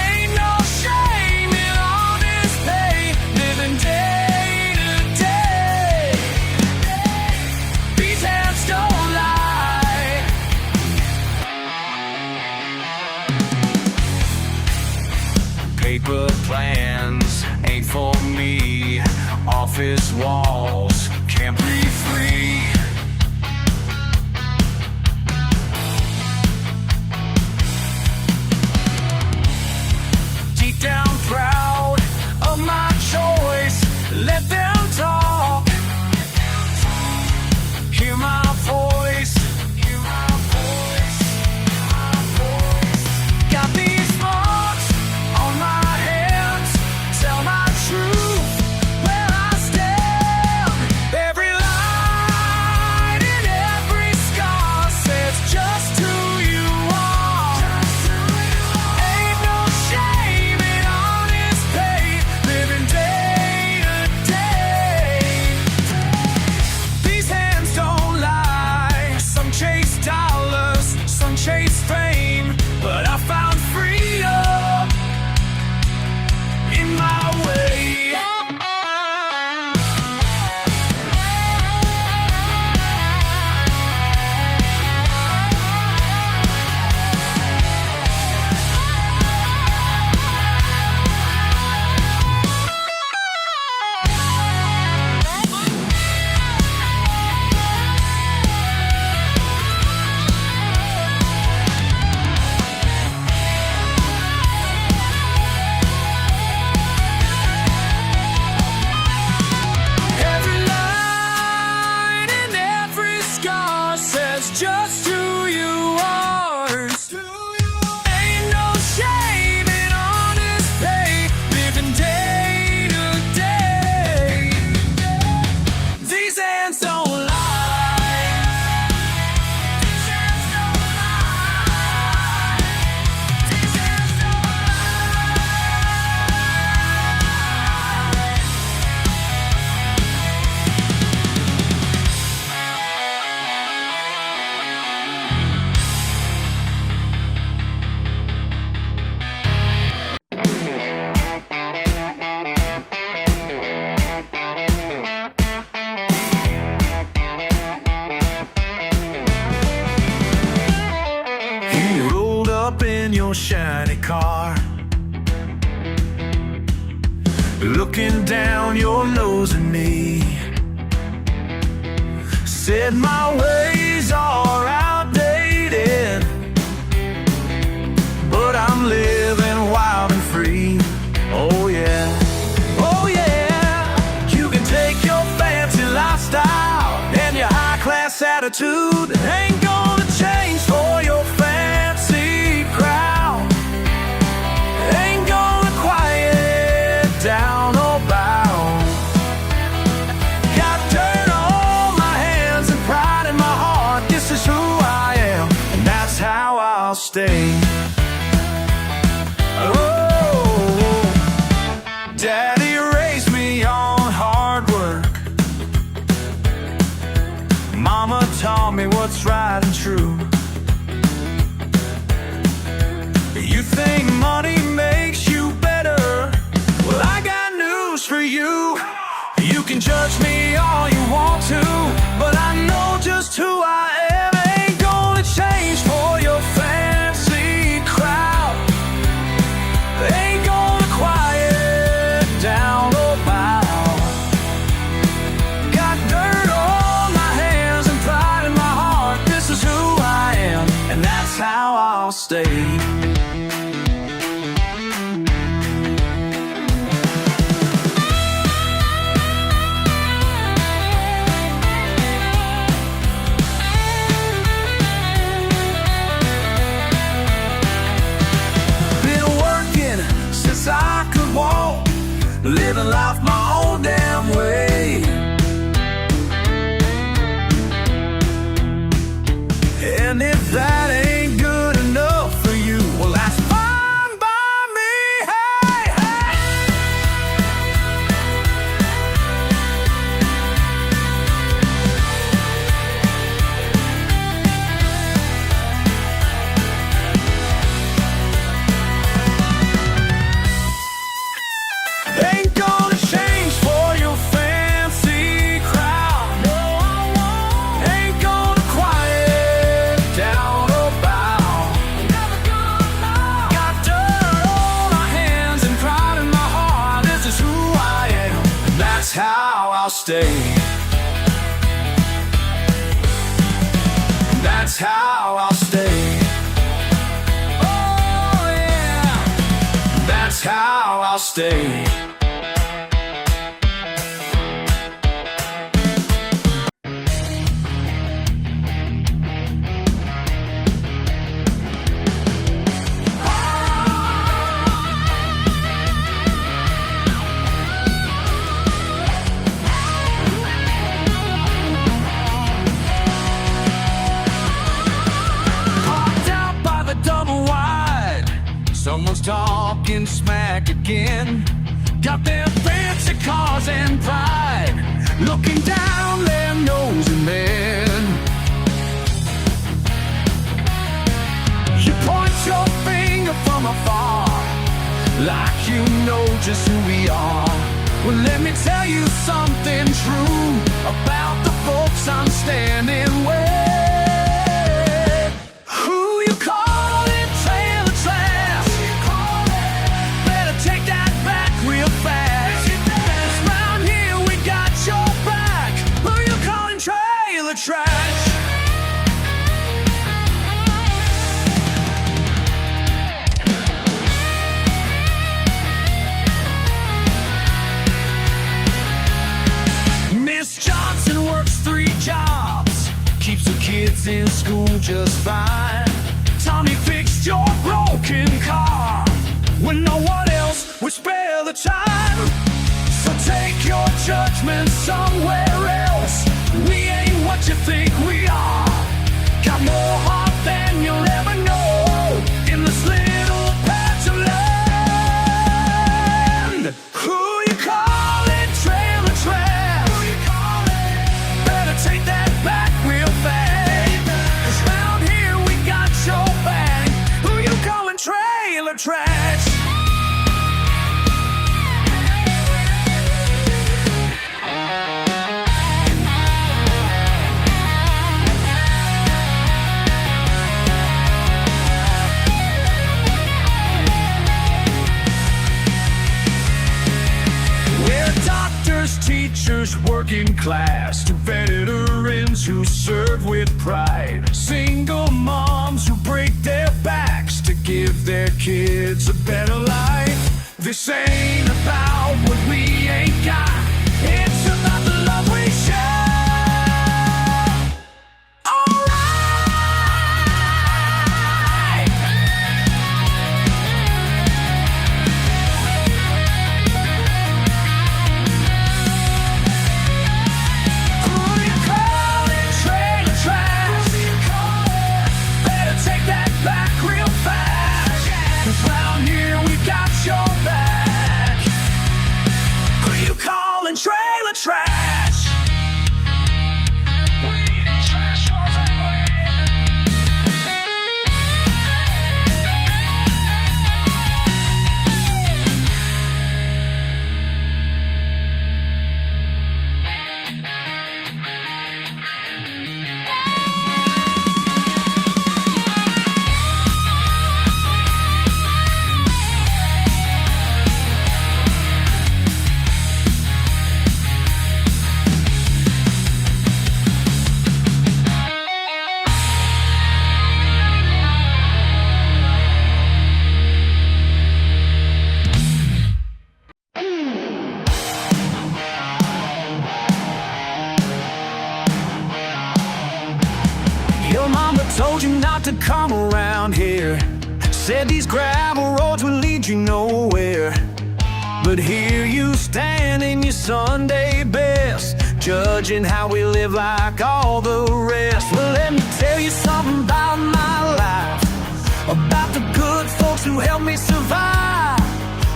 Ain't no shame in honest pay, living day to day. These hands don't lie. Paper plans ain't for me. Office walls can't breathe free. Deep down proud of my choice. Let them talk. Hear my voice. Hear my voice. My voice. Got these marks on my hands. Tell my truth where I stand. Every line and every scar says just who you are. Ain't no shame in honest pay, living day to day. These hands don't lie. Some chase dollars, some chase fame, but I found freedom in my way. Every line and every scar says just who you are. Ain't no shame in honest pay, living day to day. These hands don't lie. These hands don't lie. These hands don't lie. You rolled up in your shiny car, looking down your nose at me. Said my ways are outdated, but I'm living wild and free. Oh yeah, oh yeah. You can take your fancy lifestyle and your high-class attitude. Ain't gonna change for your fancy crowd. Ain't gonna quiet down or bow. Got dirt on my hands and pride in my heart. This is who I am, and that's how I'll stay. Oh, Daddy raised me on hard work. Mama taught me what's right and true. You think money makes you better? Well, I got news for you. You can judge me all you want to, but I know just who I am. Ain't gonna change for your fancy crowd. Ain't gonna quiet down or bow. Got dirt on my hands and pride in my heart. This is who I am, and that's how I'll stay. Living life my own damn way. stay. That's how I'll stay. Oh yeah, that's how I'll stay. Someone's talking smack again. Got their fancy cars and pride, looking down their nose at men. You point your finger from afar, like you know just who we are. Well, let me tell you something true about the folks I'm standing with. Who you calling trailer trash? Take that back real fast. 'Cause round here we got your back. Who you calling trailer trash? Miss Johnson works 3 jobs, keeps her kids in school just fine. Tommy fixed your broken car when no one else would spare the time. So take your judgment somewhere else. We ain't what you think we are. Got more heart than you'll ever know in this little patch of land. Who you calling trailer trash? Who you calling? Better take that back real fast. 'Cause round here we got your back. Who you calling trailer trash? Teachers, working class, to veterans who serve with pride, single moms who break their backs to give their kids a better life. This ain't about what we ain't got, it's about the love we share. Trailer trash. We need trash for Your mama told you not to come around here, said these gravel roads will lead you nowhere. But here you stand in your Sunday best, judging how we live like all the rest. Well, let me tell you something about my life, about the good folks who helped me survive.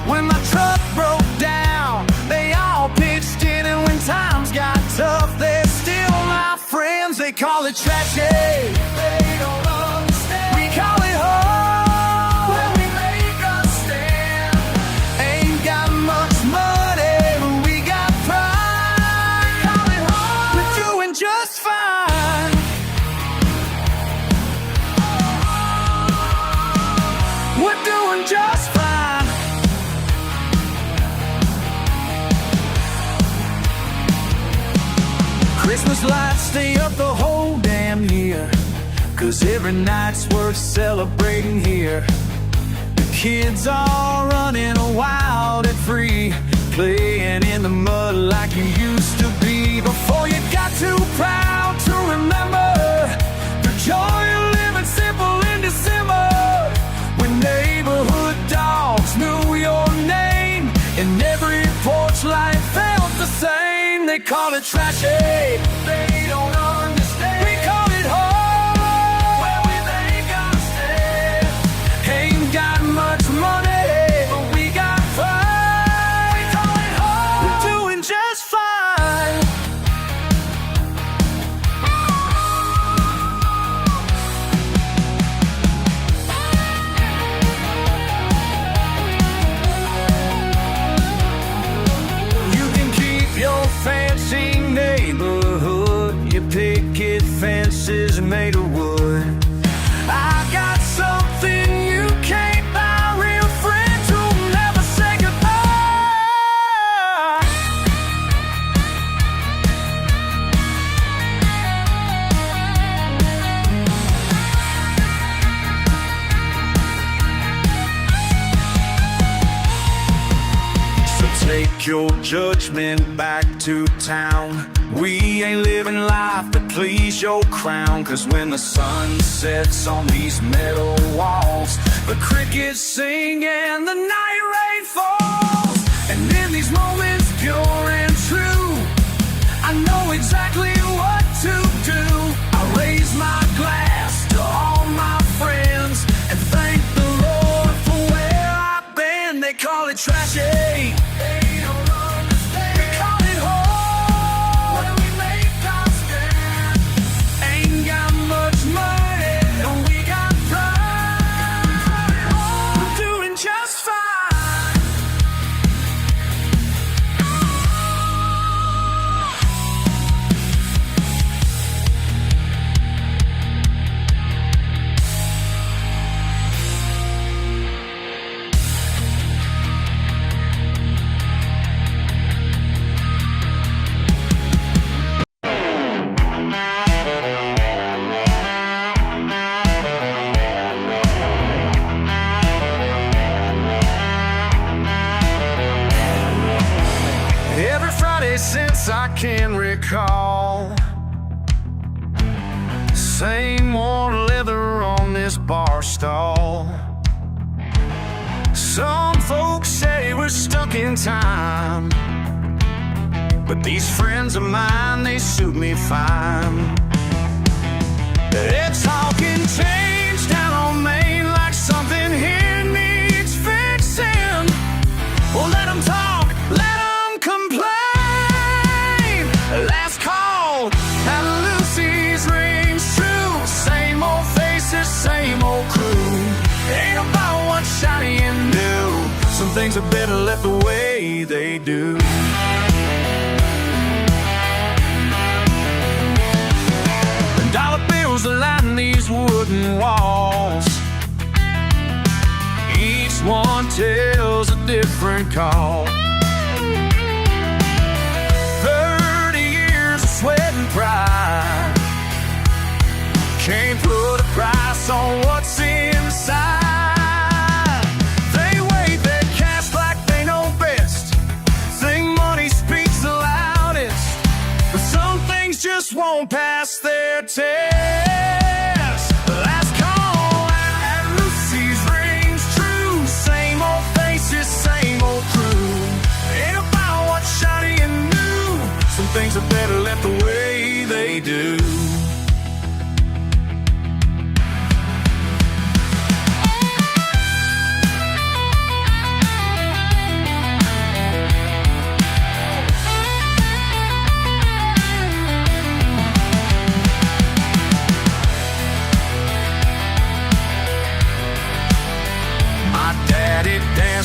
When my truck broke down, they all pitched in, and when times got tough, they're still my friends. They call it tragedy, they don't understand. We call it home when we make a stand. Ain't got much money, but we got pride. Call it home, we're doing just fine. We're doing just fine. these lights stay up the whole damn year, 'cause every night's worth celebrating here. The kids are running wild and free, playing in the mud like you used to be. Before you got too proud to remember the joy of living simple in December, when neighborhood dogs knew your name and every porch light felt the same. They call it trashy, they don't understand. We call it home, where we ain't gonna stand. Ain't got much money, but we got pride. We call it home, we're doing just fine. You can keep your fancy neighborhood, your picket fences made of wood. I got something you can't buy, real friends who'll never say goodbye. So take your judgment back to town. We ain't living life to please your crown, 'cause when the sun sets on these metal walls, the crickets sing and the night rain falls. And in these moments pure and true, I know exactly what to do. I raise my glass to all my friends and thank the Lord for where I've been. They call it trashy, they don't understand. We call it home, where we make our stand. Ain't got much money, and we got pride. We're doing just fine. Every Friday since I can recall, same old leather on this bar stall. Some folks say we're stuck in time, but these friends of mine, they suit me fine. They're talking change down on Main like something here needs fixing. Well, let them talk, let them complain. Last call at Lucy's rings true. Same old faces, same old crew. Ain't about what's shiny and new. Some things are better left the way they do. The dollar bills line these wooden walls. Each one tells a different call. 30 years of sweat and pride can't put a price on what's inside. They wave their cash like they know best, think money speaks the loudest, but some things just won't pass their test. Last call at Lucy's rings true. Same old faces, same old crew. Ain't about what's shiny and new. Some things are better left the way they do.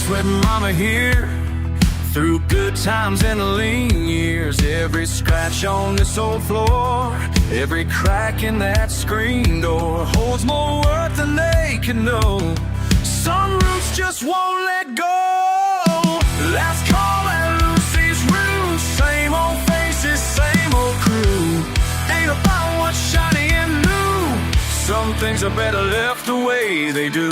With mama here through good times and the lean years. Every scratch on this old floor, every crack in that screen door holds more worth than they can know. Some roots just won't let go. Last call at Lucy's roots. Same old faces, same old crew. things are better left the way they do.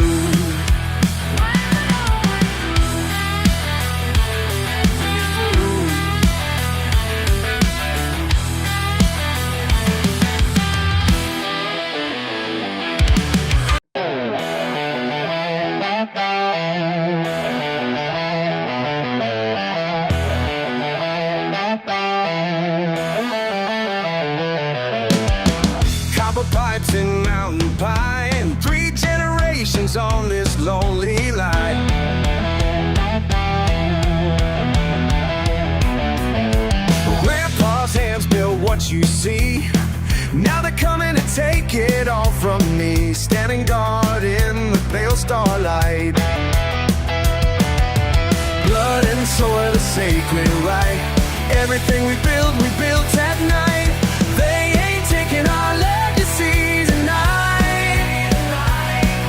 Copper pipes and mountain pine, 3 generations on this lonely line. Grandpa's hands built what you see. Now they're coming to take it all from me. Standing guard in the pale starlight. Blood and soil, the sacred right. Everything we built at night. They ain't taking our legacy tonight.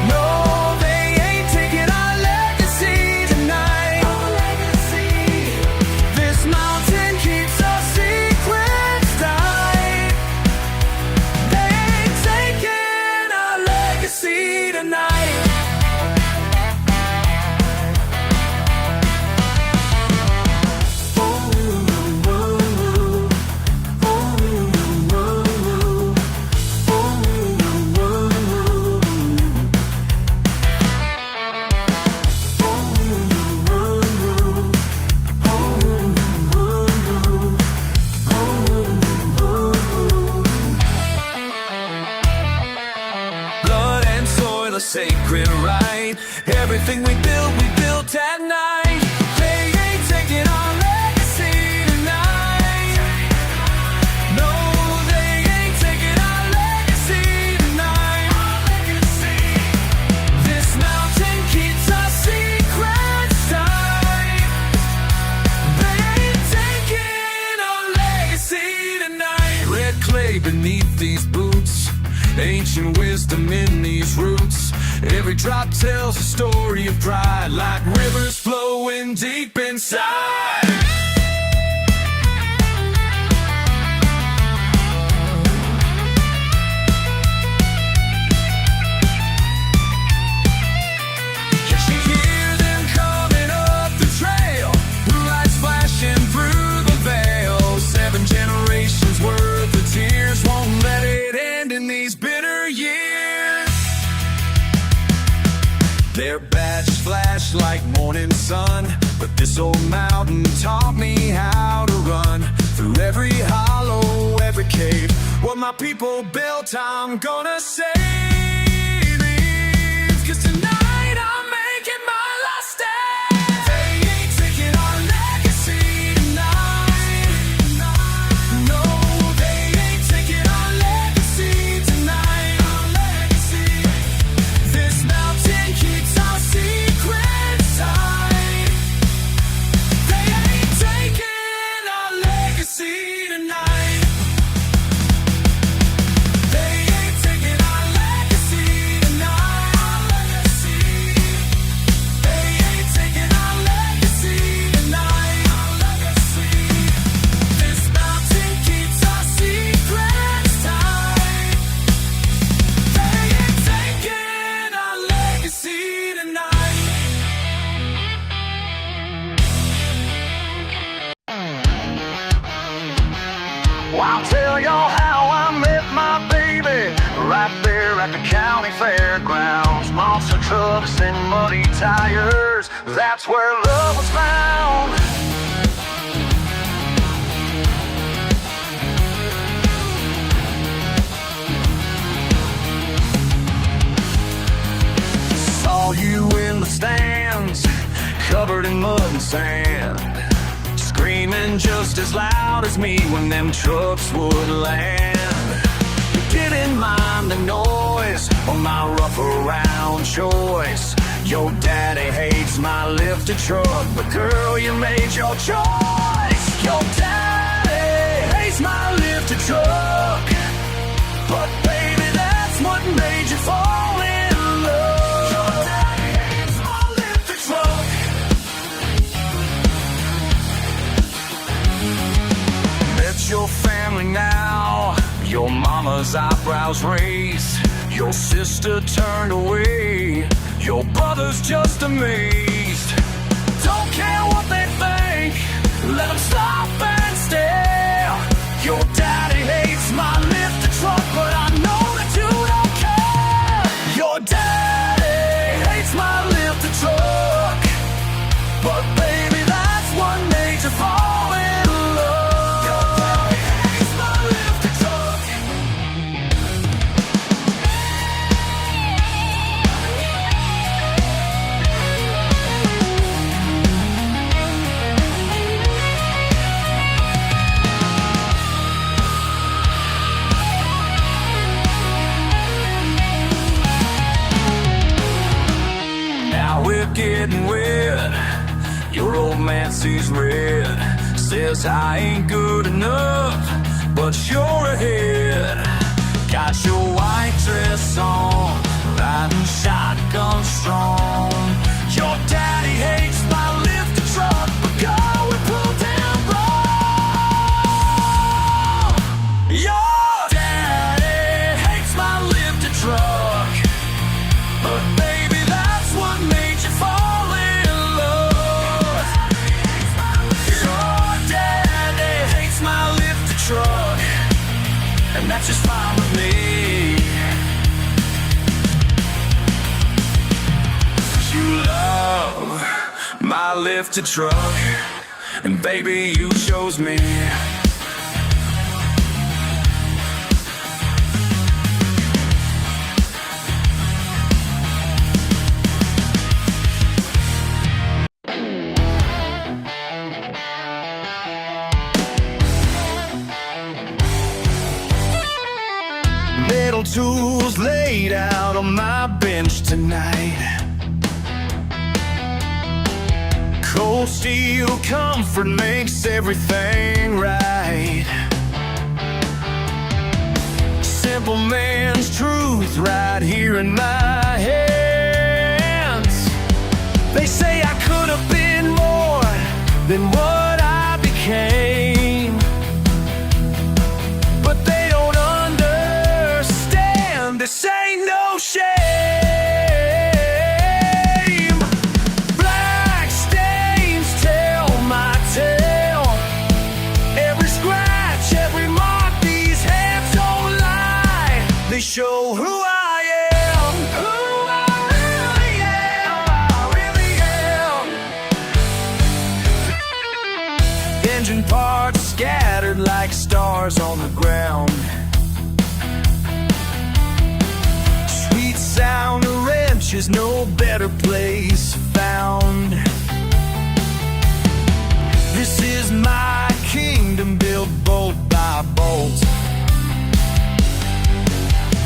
No, they ain't taking our legacy tonight. This mountain keeps our secrets tight. They ain't taking our legacy tonight. A sacred right. Everything we built at night. They ain't taking our legacy tonight. No, they ain't taking our legacy tonight. This mountain keeps our secrets tight. They ain't taking our legacy tonight. Red clay beneath these boots, ancient wisdom in these roots. Every drop tells a story of pride, like rivers flowing deep inside. You hear them coming up the trail, lights flashing through the veil. 7 generations worth of tears won't let it end in these bitter years. Their badges flash like morning sun, but this old mountain taught me how to run through every hollow, every cave. What my people built, I'm gonna save these, 'cause tonight I'm making my last stand. They ain't taking our legacy tonight. No, they ain't taking our legacy tonight. Our legacy. This mountain keeps our secrets tight. They ain't taking our legacy tonight. They ain't taking our legacy tonight. Our legacy. They ain't taking our legacy tonight. Our legacy. This mountain keeps our secrets tight. They ain't taking our legacy tonight. Well, I'll tell y'all how I met my baby. Right there at the county fairgrounds. Monster trucks and muddy tires. That's where love was found. Saw you in the stands, covered in mud and sand, screaming just as loud as me when them trucks would land. You didn't mind the noise or my rough around choice. Your daddy hates my lifted truck, but girl, you made your choice. Your daddy hates my lifted truck, but baby, that's what made you fall in love. Your daddy hates my lifted truck. Met your family now, your mama's eyebrows raised. Your sister turned away, your brother's just amazed. Don't care what they think, let them stop and stare. Your daddy hates my lifted truck, but I know that you don't care. Your daddy hates my lifted truck, but baby, that's what made you fall in love. Your daddy hates my lifted truck. We're getting wet. Your old man sees red, says I ain't good enough, but you're ahead. Got your white dress on, riding shotgun strong. Your daddy hates my lifted truck, but girl, we pull down wrong. Your daddy hates my lifted truck, but baby, that's what made you fall in love. Your daddy hates my lifted truck, and that's just fine with me. You love my lifted truck, and baby, you chose me. Metal tools laid out on my bench tonight. Cold steel comfort makes everything right. Simple man's truth right here in my hands. They say I could have been more than what I became, but they don't understand. This ain't no shame. Black stains tell my tale. Every scratch, every mark, these hands don't lie. They show who I am, who I really am, I really am. Engine parts scattered like stars on the ground. Sweet sound of wrenches, no better place found. This is my kingdom built bolt by bolt.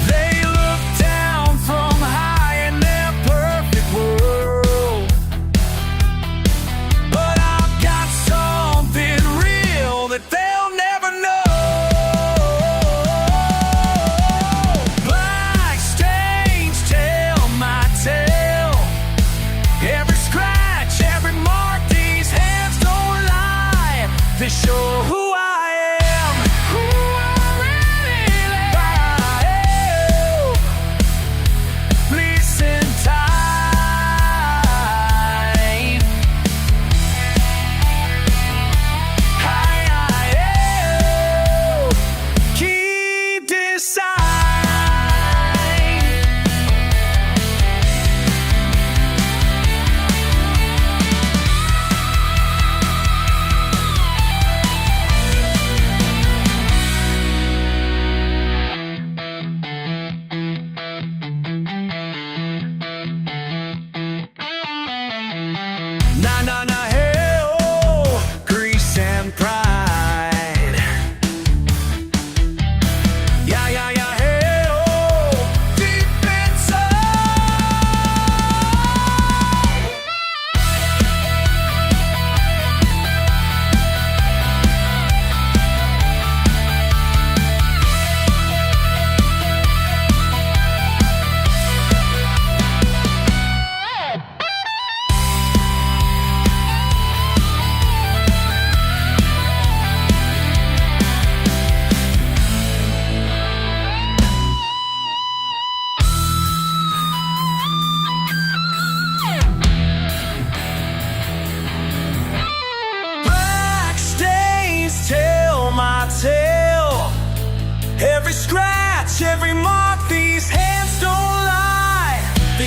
They look down from high in their perfect world, but I've got something real that they'll never know. Black stains tell my tale. Every scratch, every mark, these hands don't lie. They show who I am, who I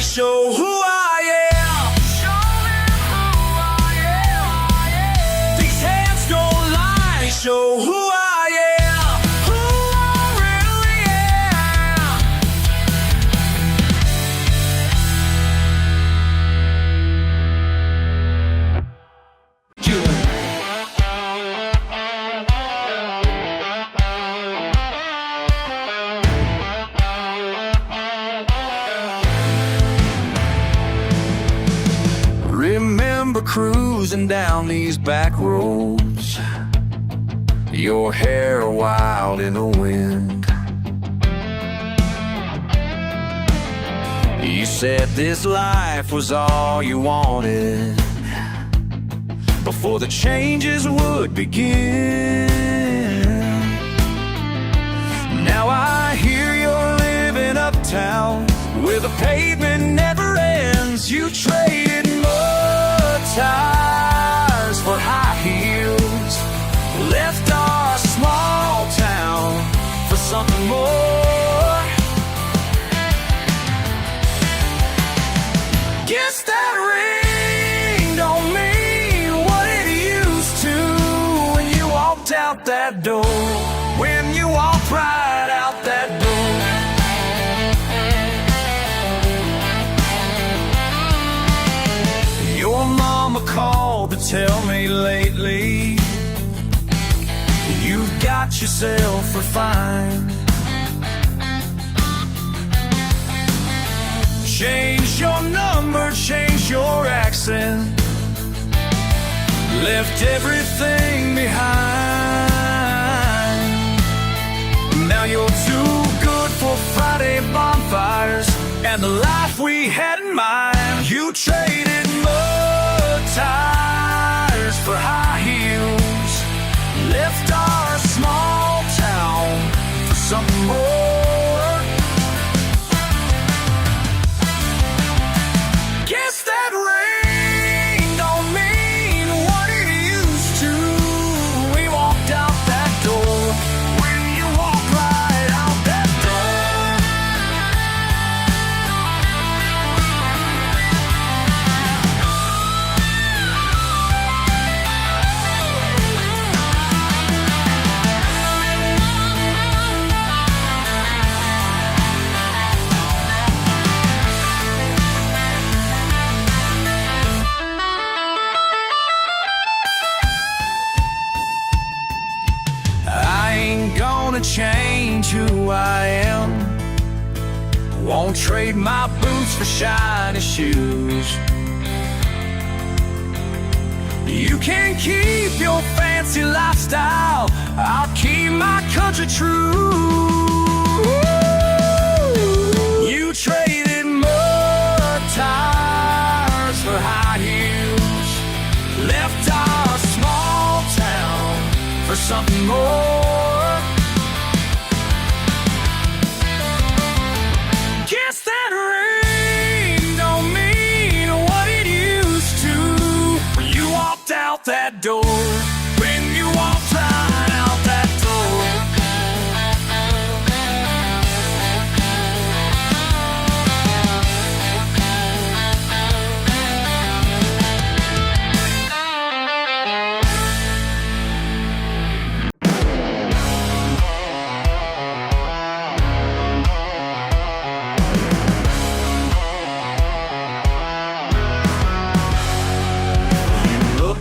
show who I am. Show them who I am. These hands don't lie. They show who I am. Who I really am. Remember cruising down these back roads, your hair wild in the wind. You said this life was all you wanted before the changes would begin. Now I hear you're living uptown where the pavement never ends. You traded mud tires for high heels, left our small town for something more. Guess that ring don't mean what it used to when you walked out that door. When you walked right out that door. Your mama called to tell me lately you've got yourself refined. Change your number, change your accent, left everything behind. Now you're too good for Friday bonfires and the life we had in mind. You traded mud tires for high heels, left our small town for something more. Guess that ring don't mean what it used to. We walked out that door. When you walked right out that change who I am. Won't trade my boots for shiny shoes. You can keep your fancy lifestyle, I'll keep my country true. You traded mud tires for high heels, left our small town for something more. Guess that ring don't mean what it used to when you walked out that door. When you walked right out that door.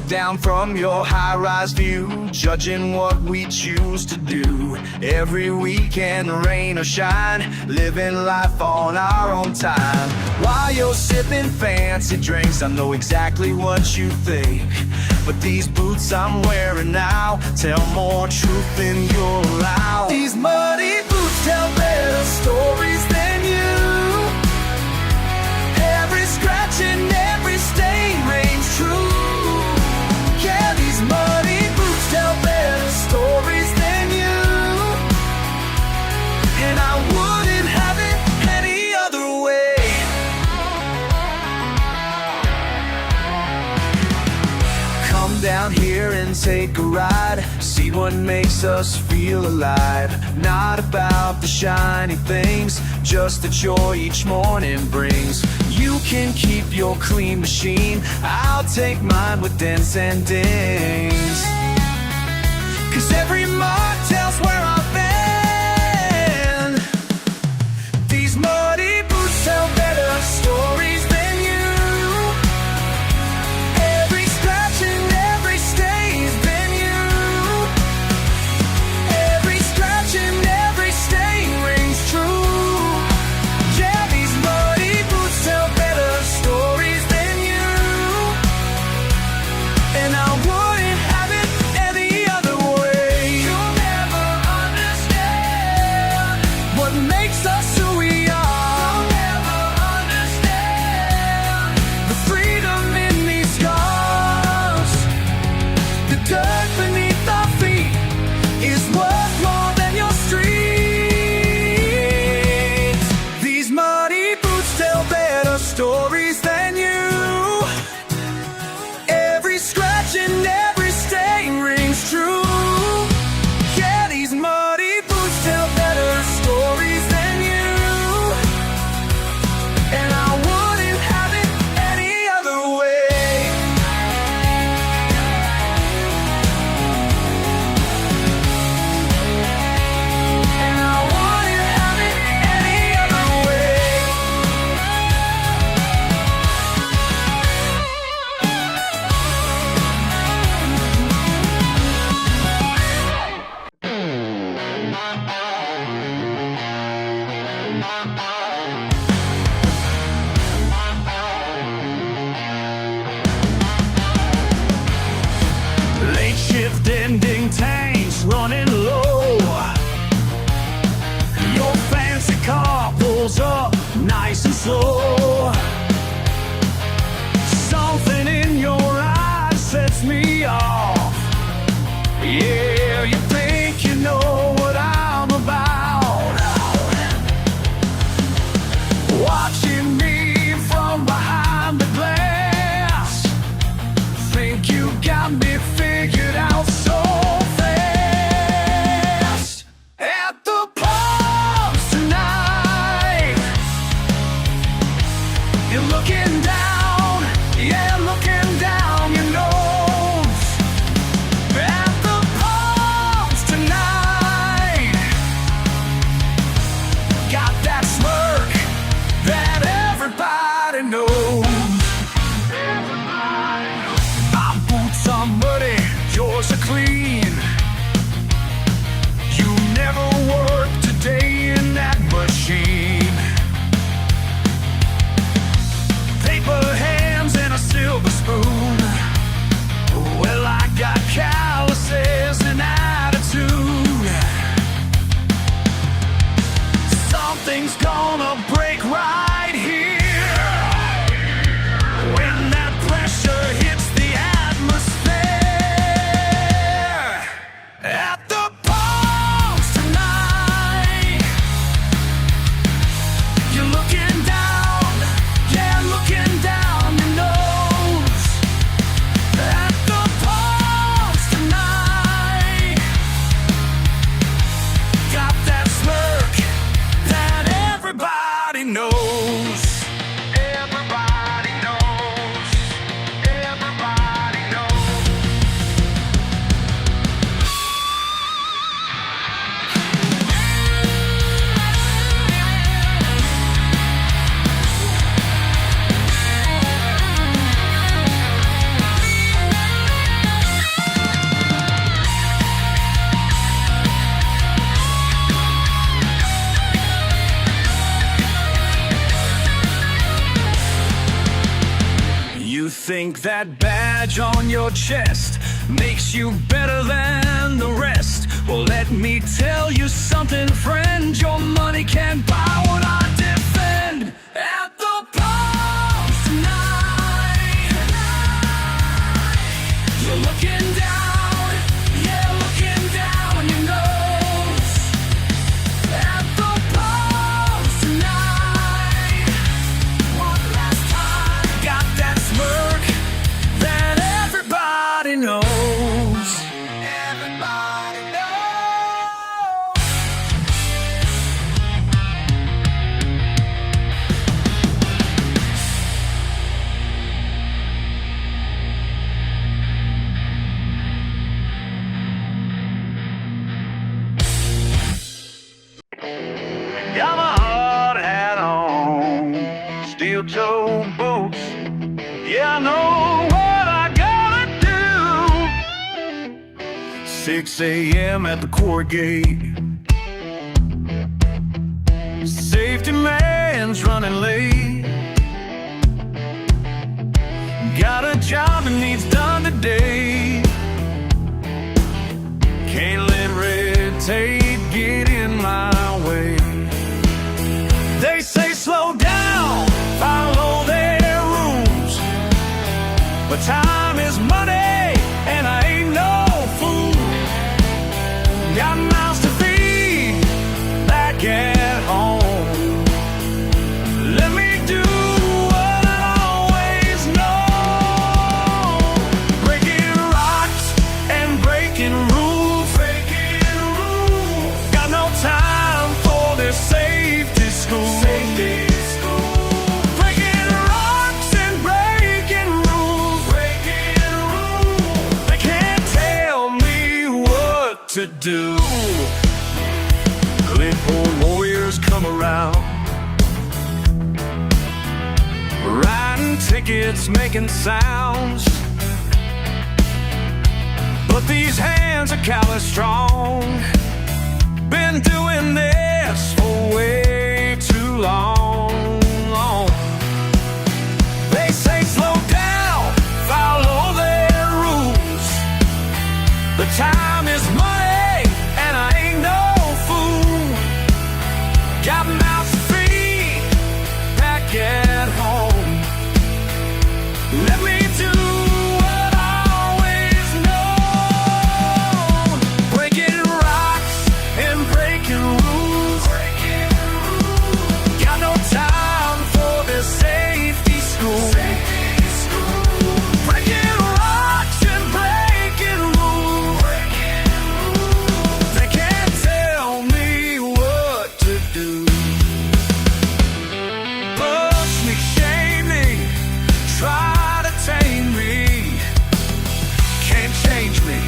Down from your high-rise view, judging what we choose to do. Every weekend, rain or shine, living life on our own time. While you're sipping fancy drinks, I know exactly what you think. But these boots I'm wearing now tell more truth than you'll allow. These muddy boots tell better stories than you. Every scratch and every stain rings true. Yeah, these muddy boots tell better stories than you. And I wouldn't have it any other way. Come down here and take a ride, see what makes us feel alive. not about the shiny things, just the joy each morning brings. You can keep your clean machine, I'll take mine with dents and dings. 'Cause every mark tells where I've been. These muddy boots tell better stories than you. Every scratch and every stain's been you. Every scratch and every stain rings true. Yeah, these muddy boots tell better stories than you. And I wouldn't have it any other way. You'll never understand what makes us who we are. You'll never understand the freedom in these scars. The dirt beneath our feet is worth more than your streets. These muddy boots tell better stories than you. Every scratch and every stain rings true. Yeah, these muddy boots tell better stories than you. And I wouldn't have it any other way. And I wouldn't have it any other way. Late shift ending tanks running low. Your fancy car pulls up nice and slow. Something in your eyes sets me off. Yeah, you think you know what I'm about. Watching me from behind the glass. Think you got me figured out so fast. At the pubs tonight, you're looking down, yeah, looking down your nose. At the pubs tonight, got that smirk that everybody knows. My boots are muddy, yours are clean. You never worked a day in that machine. Paper hands and a silver spoon. Well, I got calluses and attitude. Something's gonna break right here when that pressure hits the atmosphere. At the pubs tonight, you're looking down, yeah, looking down your nose. At the pubs tonight, got that smirk that everybody knows. Everybody knows. Everybody knows. You think that badge on your chest makes you better than the rest? Well, let me tell you something, friend. Your money can't buy what I defend. At the pubs tonight, you're looking down, yeah, looking down your nose. At the pubs tonight, one last time, got that smirk that everybody knows. Everybody knows. steel toe boots. Yeah, I know what I gotta do. 6 a.m. at the court gate. Safety man's running late. Got a job that needs done today. Can't let red tape get in my way. They say slow down, follow their rules, but time is money and I ain't no fool. Got mouths to feed back at home. Let me do what I always know. Breaking rocks and breaking rules. Got no time for this safety school. Breaking rocks and breaking rules. They can't tell me what to do. Clipboard warriors come around, writing tickets, making sounds. But these hands are callous strong. Been doing this for way too long. They say slow down, follow their rules. The time is money and I ain't no fool. Got mouths to feed back at home. Let me do what I always know. Breaking rocks and breaking rules. Got no time for this safety school. Breaking rocks and breaking rules. They can't tell me what to do. Push me, shame me, try to tame me. Can't change me,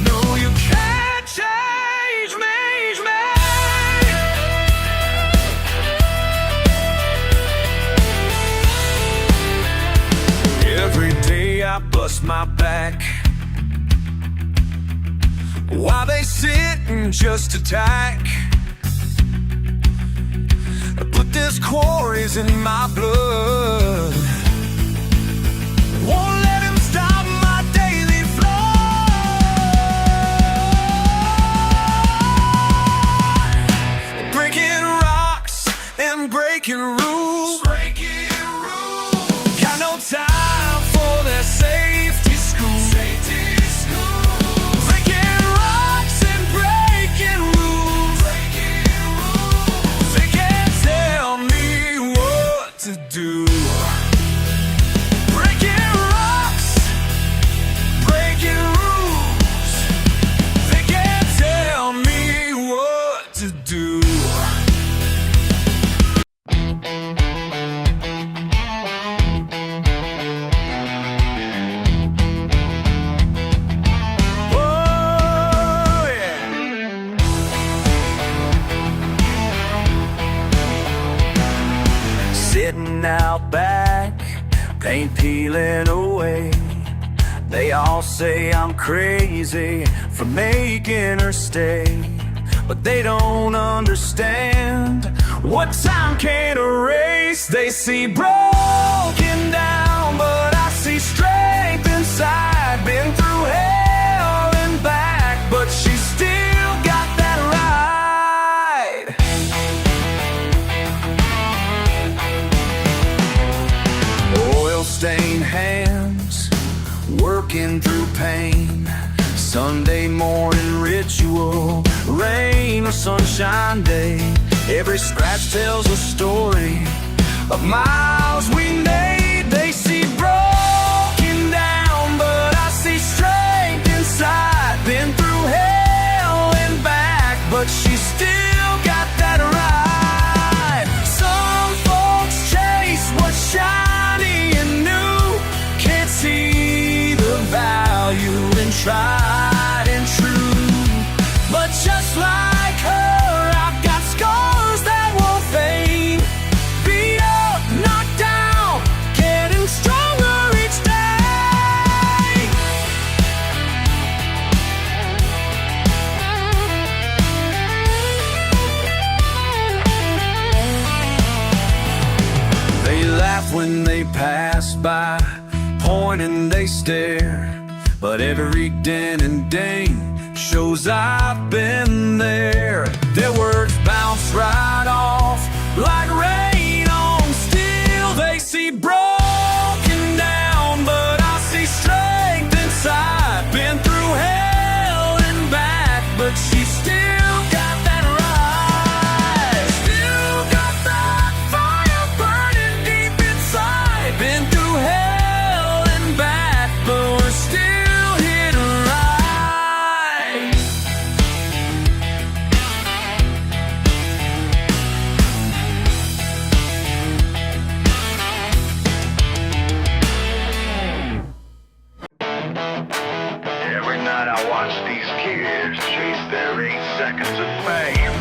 no you can't change me. Every day I bust my back while they sit and just attack. But this quarry's in my blood. Won't let him stop my daily flow. Breaking rocks and breaking rules. Got no time for their safety school. Breaking rocks and breaking rules. They can't tell me what to do. Breaking rocks, breaking rules. They can't tell me what to do. Oh, yeah. Sitting out back, paint peeling away. They all say I'm crazy for making her stay, but they don't understand what time can't erase. They see broken down, but I see strength inside. Been through hell and back, but she still got that ride. Oil-stained hands, working through pain. Sunday morning ritual, rain or sunshine day. Every scratch tells a story of miles we made. They see broken down, but I see strength inside. Been through hell and back, but she still got that ride. Some folks chase what's shiny and new, can't see the value in tried and true. But just like her, I've got scars that won't fade. Beat up, knocked down, laugh when they pass by, point and they stare. But every den and ding shows I've been there. Their words bounce right off like rain on steel. They see broken down, but I see strength inside. Been through hell and back, but she still got that ride. Still got that fire burning deep inside. Been through hell and back, but we're still here to ride. Every night I watch these kids chase their 8 seconds of fame,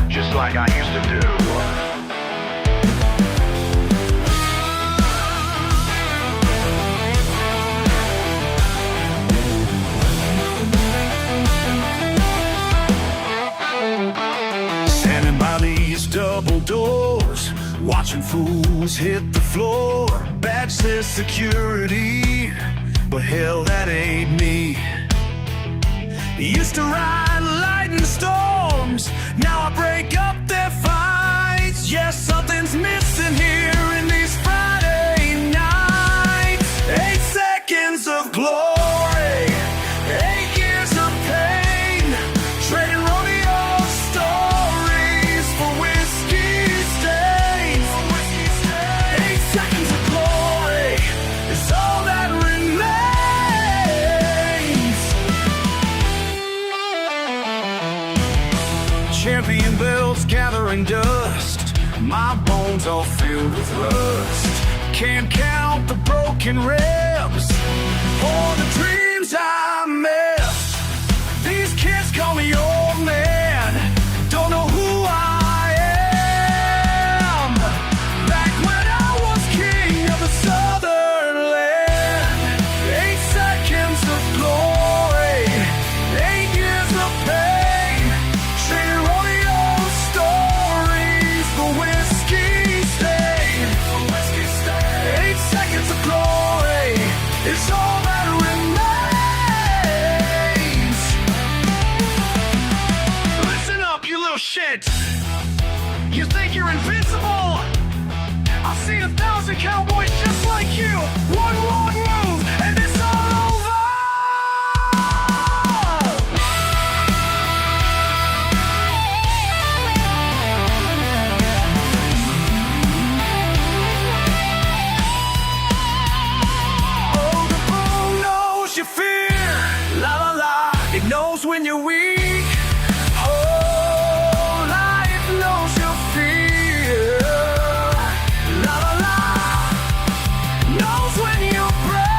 just like I used to do. Standing by these double doors, watching fools hit the floor. Badge says security, but hell, that ain't me. Used to ride lightning storms, now I break up their fights. Yes, something's missing here in these Friday nights. 8 seconds of glory, 8 years of pain, trading rodeo stories for whiskey stains. 8 seconds of glory is all that remains. Champion bells gathering dust, my bones all filled with rust. Can't count the broken ribs or the dreams I missed. These kids call me old man, don't know who I am. Back when I was king of the southern land. 8 seconds of glory, 8 years of pain, trading rodeo stories for whiskey stain. 8 seconds of glory is all that remains. Listen up, you little shit. You think you're invincible? I've seen 1,000 cowboys just like you. One wrong move, and it's all over. Oh, the boom knows your fear. La la la, it knows when you're weak. Oh, life knows your fear. La la la, knows when you break.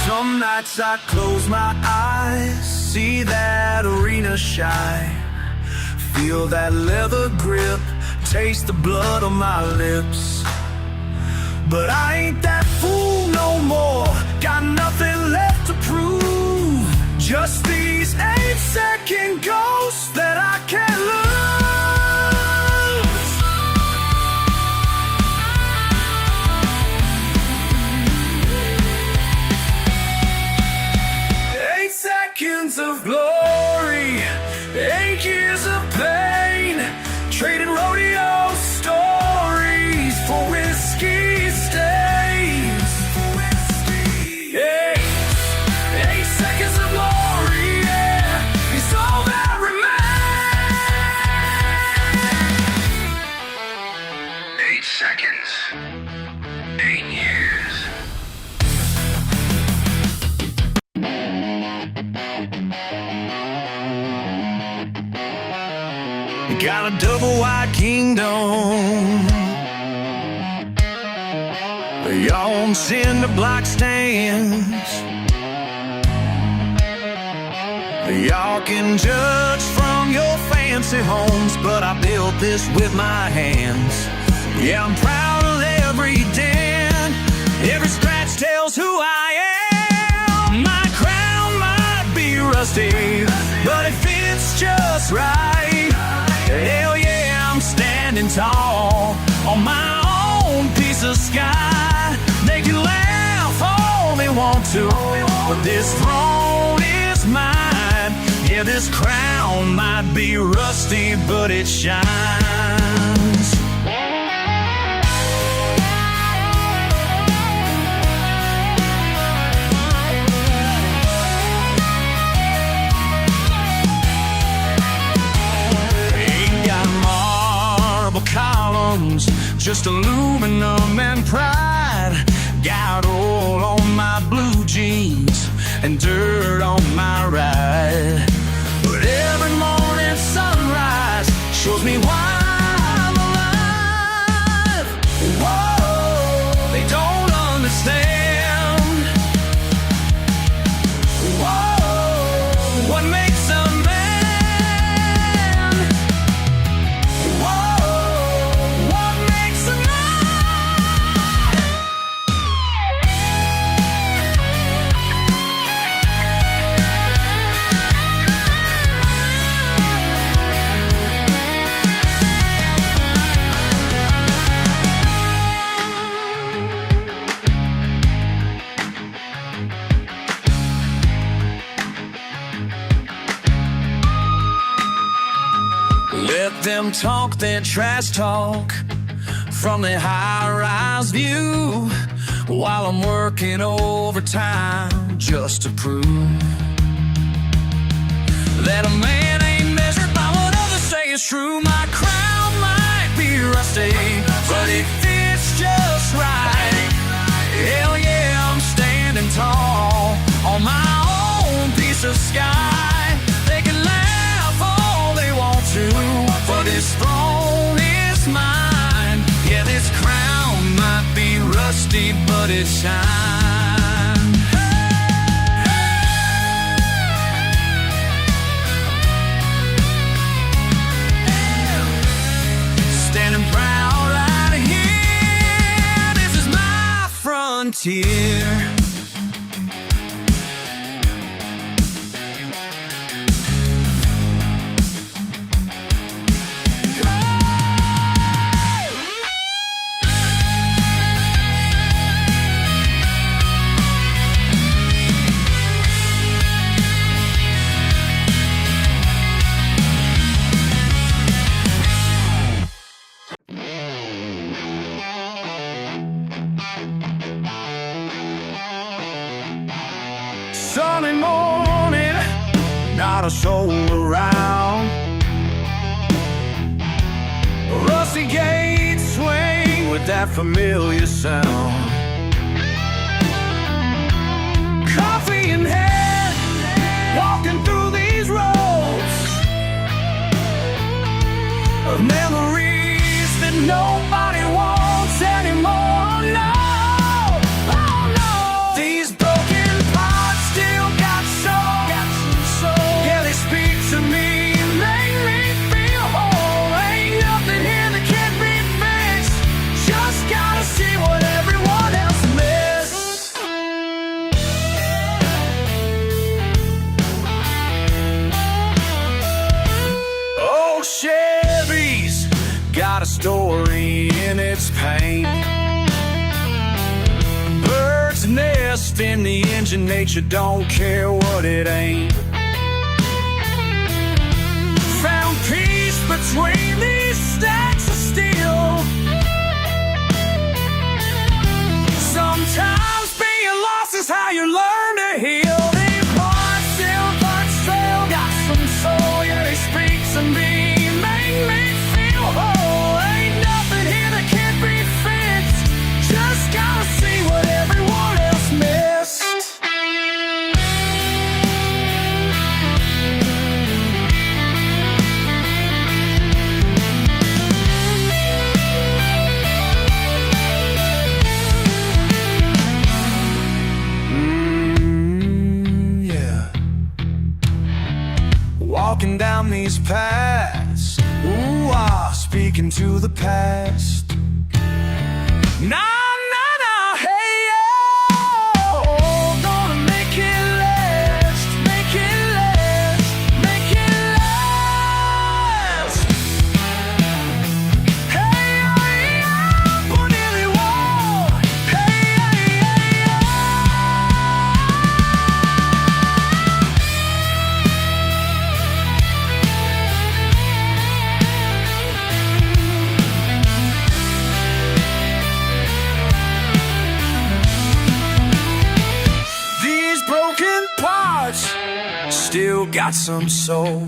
Some nights I close my eyes, see that arena shine, feel that leather grip, taste the blood on my lips. But I ain't that fool no more, got nothing left to prove. Just these 8-second ghosts that I can't lose. 8 seconds of glory, 8 years of pain, trading rodeo stories for whiskey stains. 8 seconds of glory, yeah, is all that remains. 8 seconds, 8 years. Got a double wide kingdom, y'all cinder block stands. Y'all can judge from your fancy homes, but I built this with my hands. Yeah, I'm proud of every dent, every scratch tells who I am. My crown might be rusty, but it fits just right. Hell yeah, I'm standing tall on my own piece of sky. They can laugh all they want to, but this throne is mine. Yeah, this crown might be rusty, but it shines. Ain't got marble columns, just aluminum and pride. Got oil on my blue jeans and dirt on my ride. But every morning sunrise shows me why I'm alive. Whoa, they don't understand. Whoa, what makes a man? Whoa, what makes a man? Let them talk their trash talk from their high-rise view, while I'm working overtime just to prove that a man ain't measured by what others say is true. My crown might be rusty, but it fits just right. Hell yeah, I'm standing tall on my own piece of sky. They can laugh all they want to, for this throne is mine. Yeah, this crown might be rusty, but it shines. Standing proud right here, this is my frontier. Sunny morning, not a soul around. Rusty gates swing with that familiar sound. Coffee in hand, walking through these roads of memories that nobody wants anymore. No, oh no, these broken parts still got soul. Yeah, they speak to me, make me feel whole. Ain't nothing here that can't be fixed. Just gotta see what everyone else missed. Oh, Chevy's got a story in its paint. Birds nest in the engine, nature don't care what it ain't. Found peace between these stacks of steel. Sometimes being lost is how you learn to heal. These parts still got some soul. Yeah, they speak to me, make me feel whole. Ain't nothing here that can't be fixed. Just gotta see what everyone else missed. Walking down these paths, ooh, speaking to the past. Nah, nah, nah, hey, yeah. still got some soul.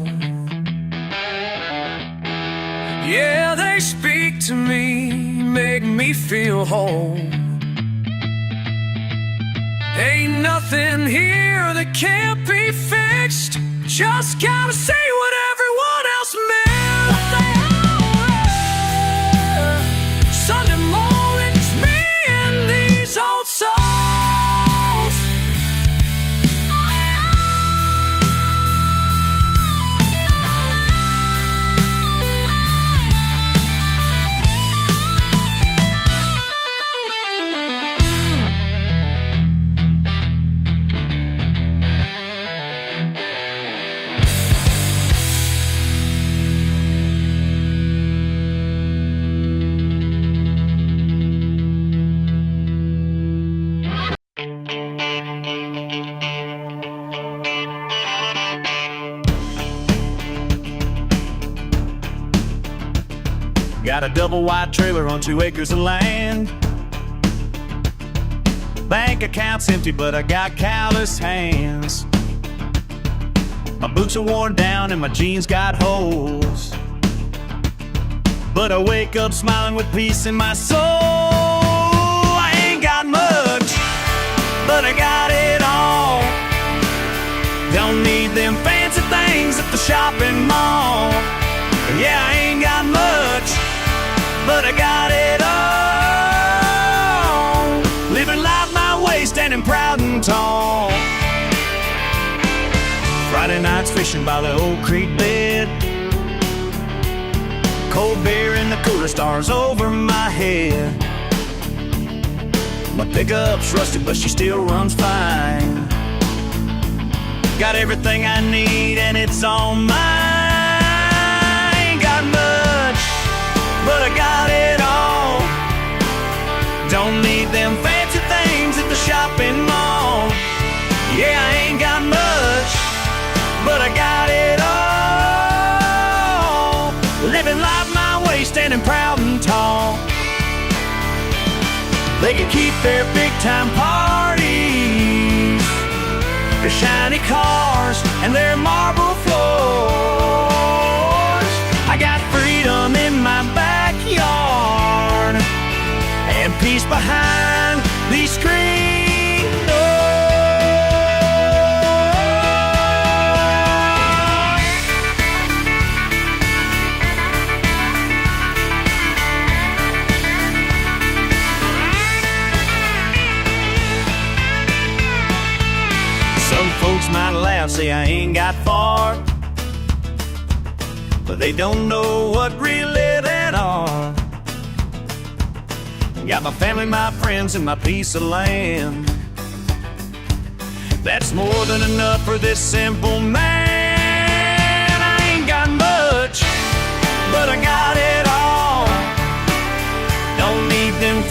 Yeah, they speak to me, make me feel whole. Ain't nothing here that can't be fixed. Just gotta say what everyone else missed. Sunday morning, it's me and these old souls. Got a double wide trailer on 2 acres of land. Bank account's empty, but I got callous hands. My boots are worn down and my jeans got holes, but I wake up smiling with peace in my soul. I ain't got much, but I got it all. Don't need them fancy things at the shopping mall. Yeah, I ain't got much, but I got it all. Living life my way, standing proud and tall. Friday nights fishing by the old creek bed. Cold beer in the cooler, stars over my head. My pickup's rusty, but she still runs fine. Got everything I need and it's all mine. But I got it all. Don't need them fancy things at the shopping mall. Yeah, I ain't got much, but I got it all. Living life my way, standing proud and tall. They can keep their big time parties, their shiny cars and their marble floors. I got freedom in my backyard and peace behind these screen Some folks might laugh, say I ain't got far, but they don't know what real living are. Got my family, my friends, and my piece of land. That's more than enough for this simple man. I ain't got much, but I got it all. Don't need them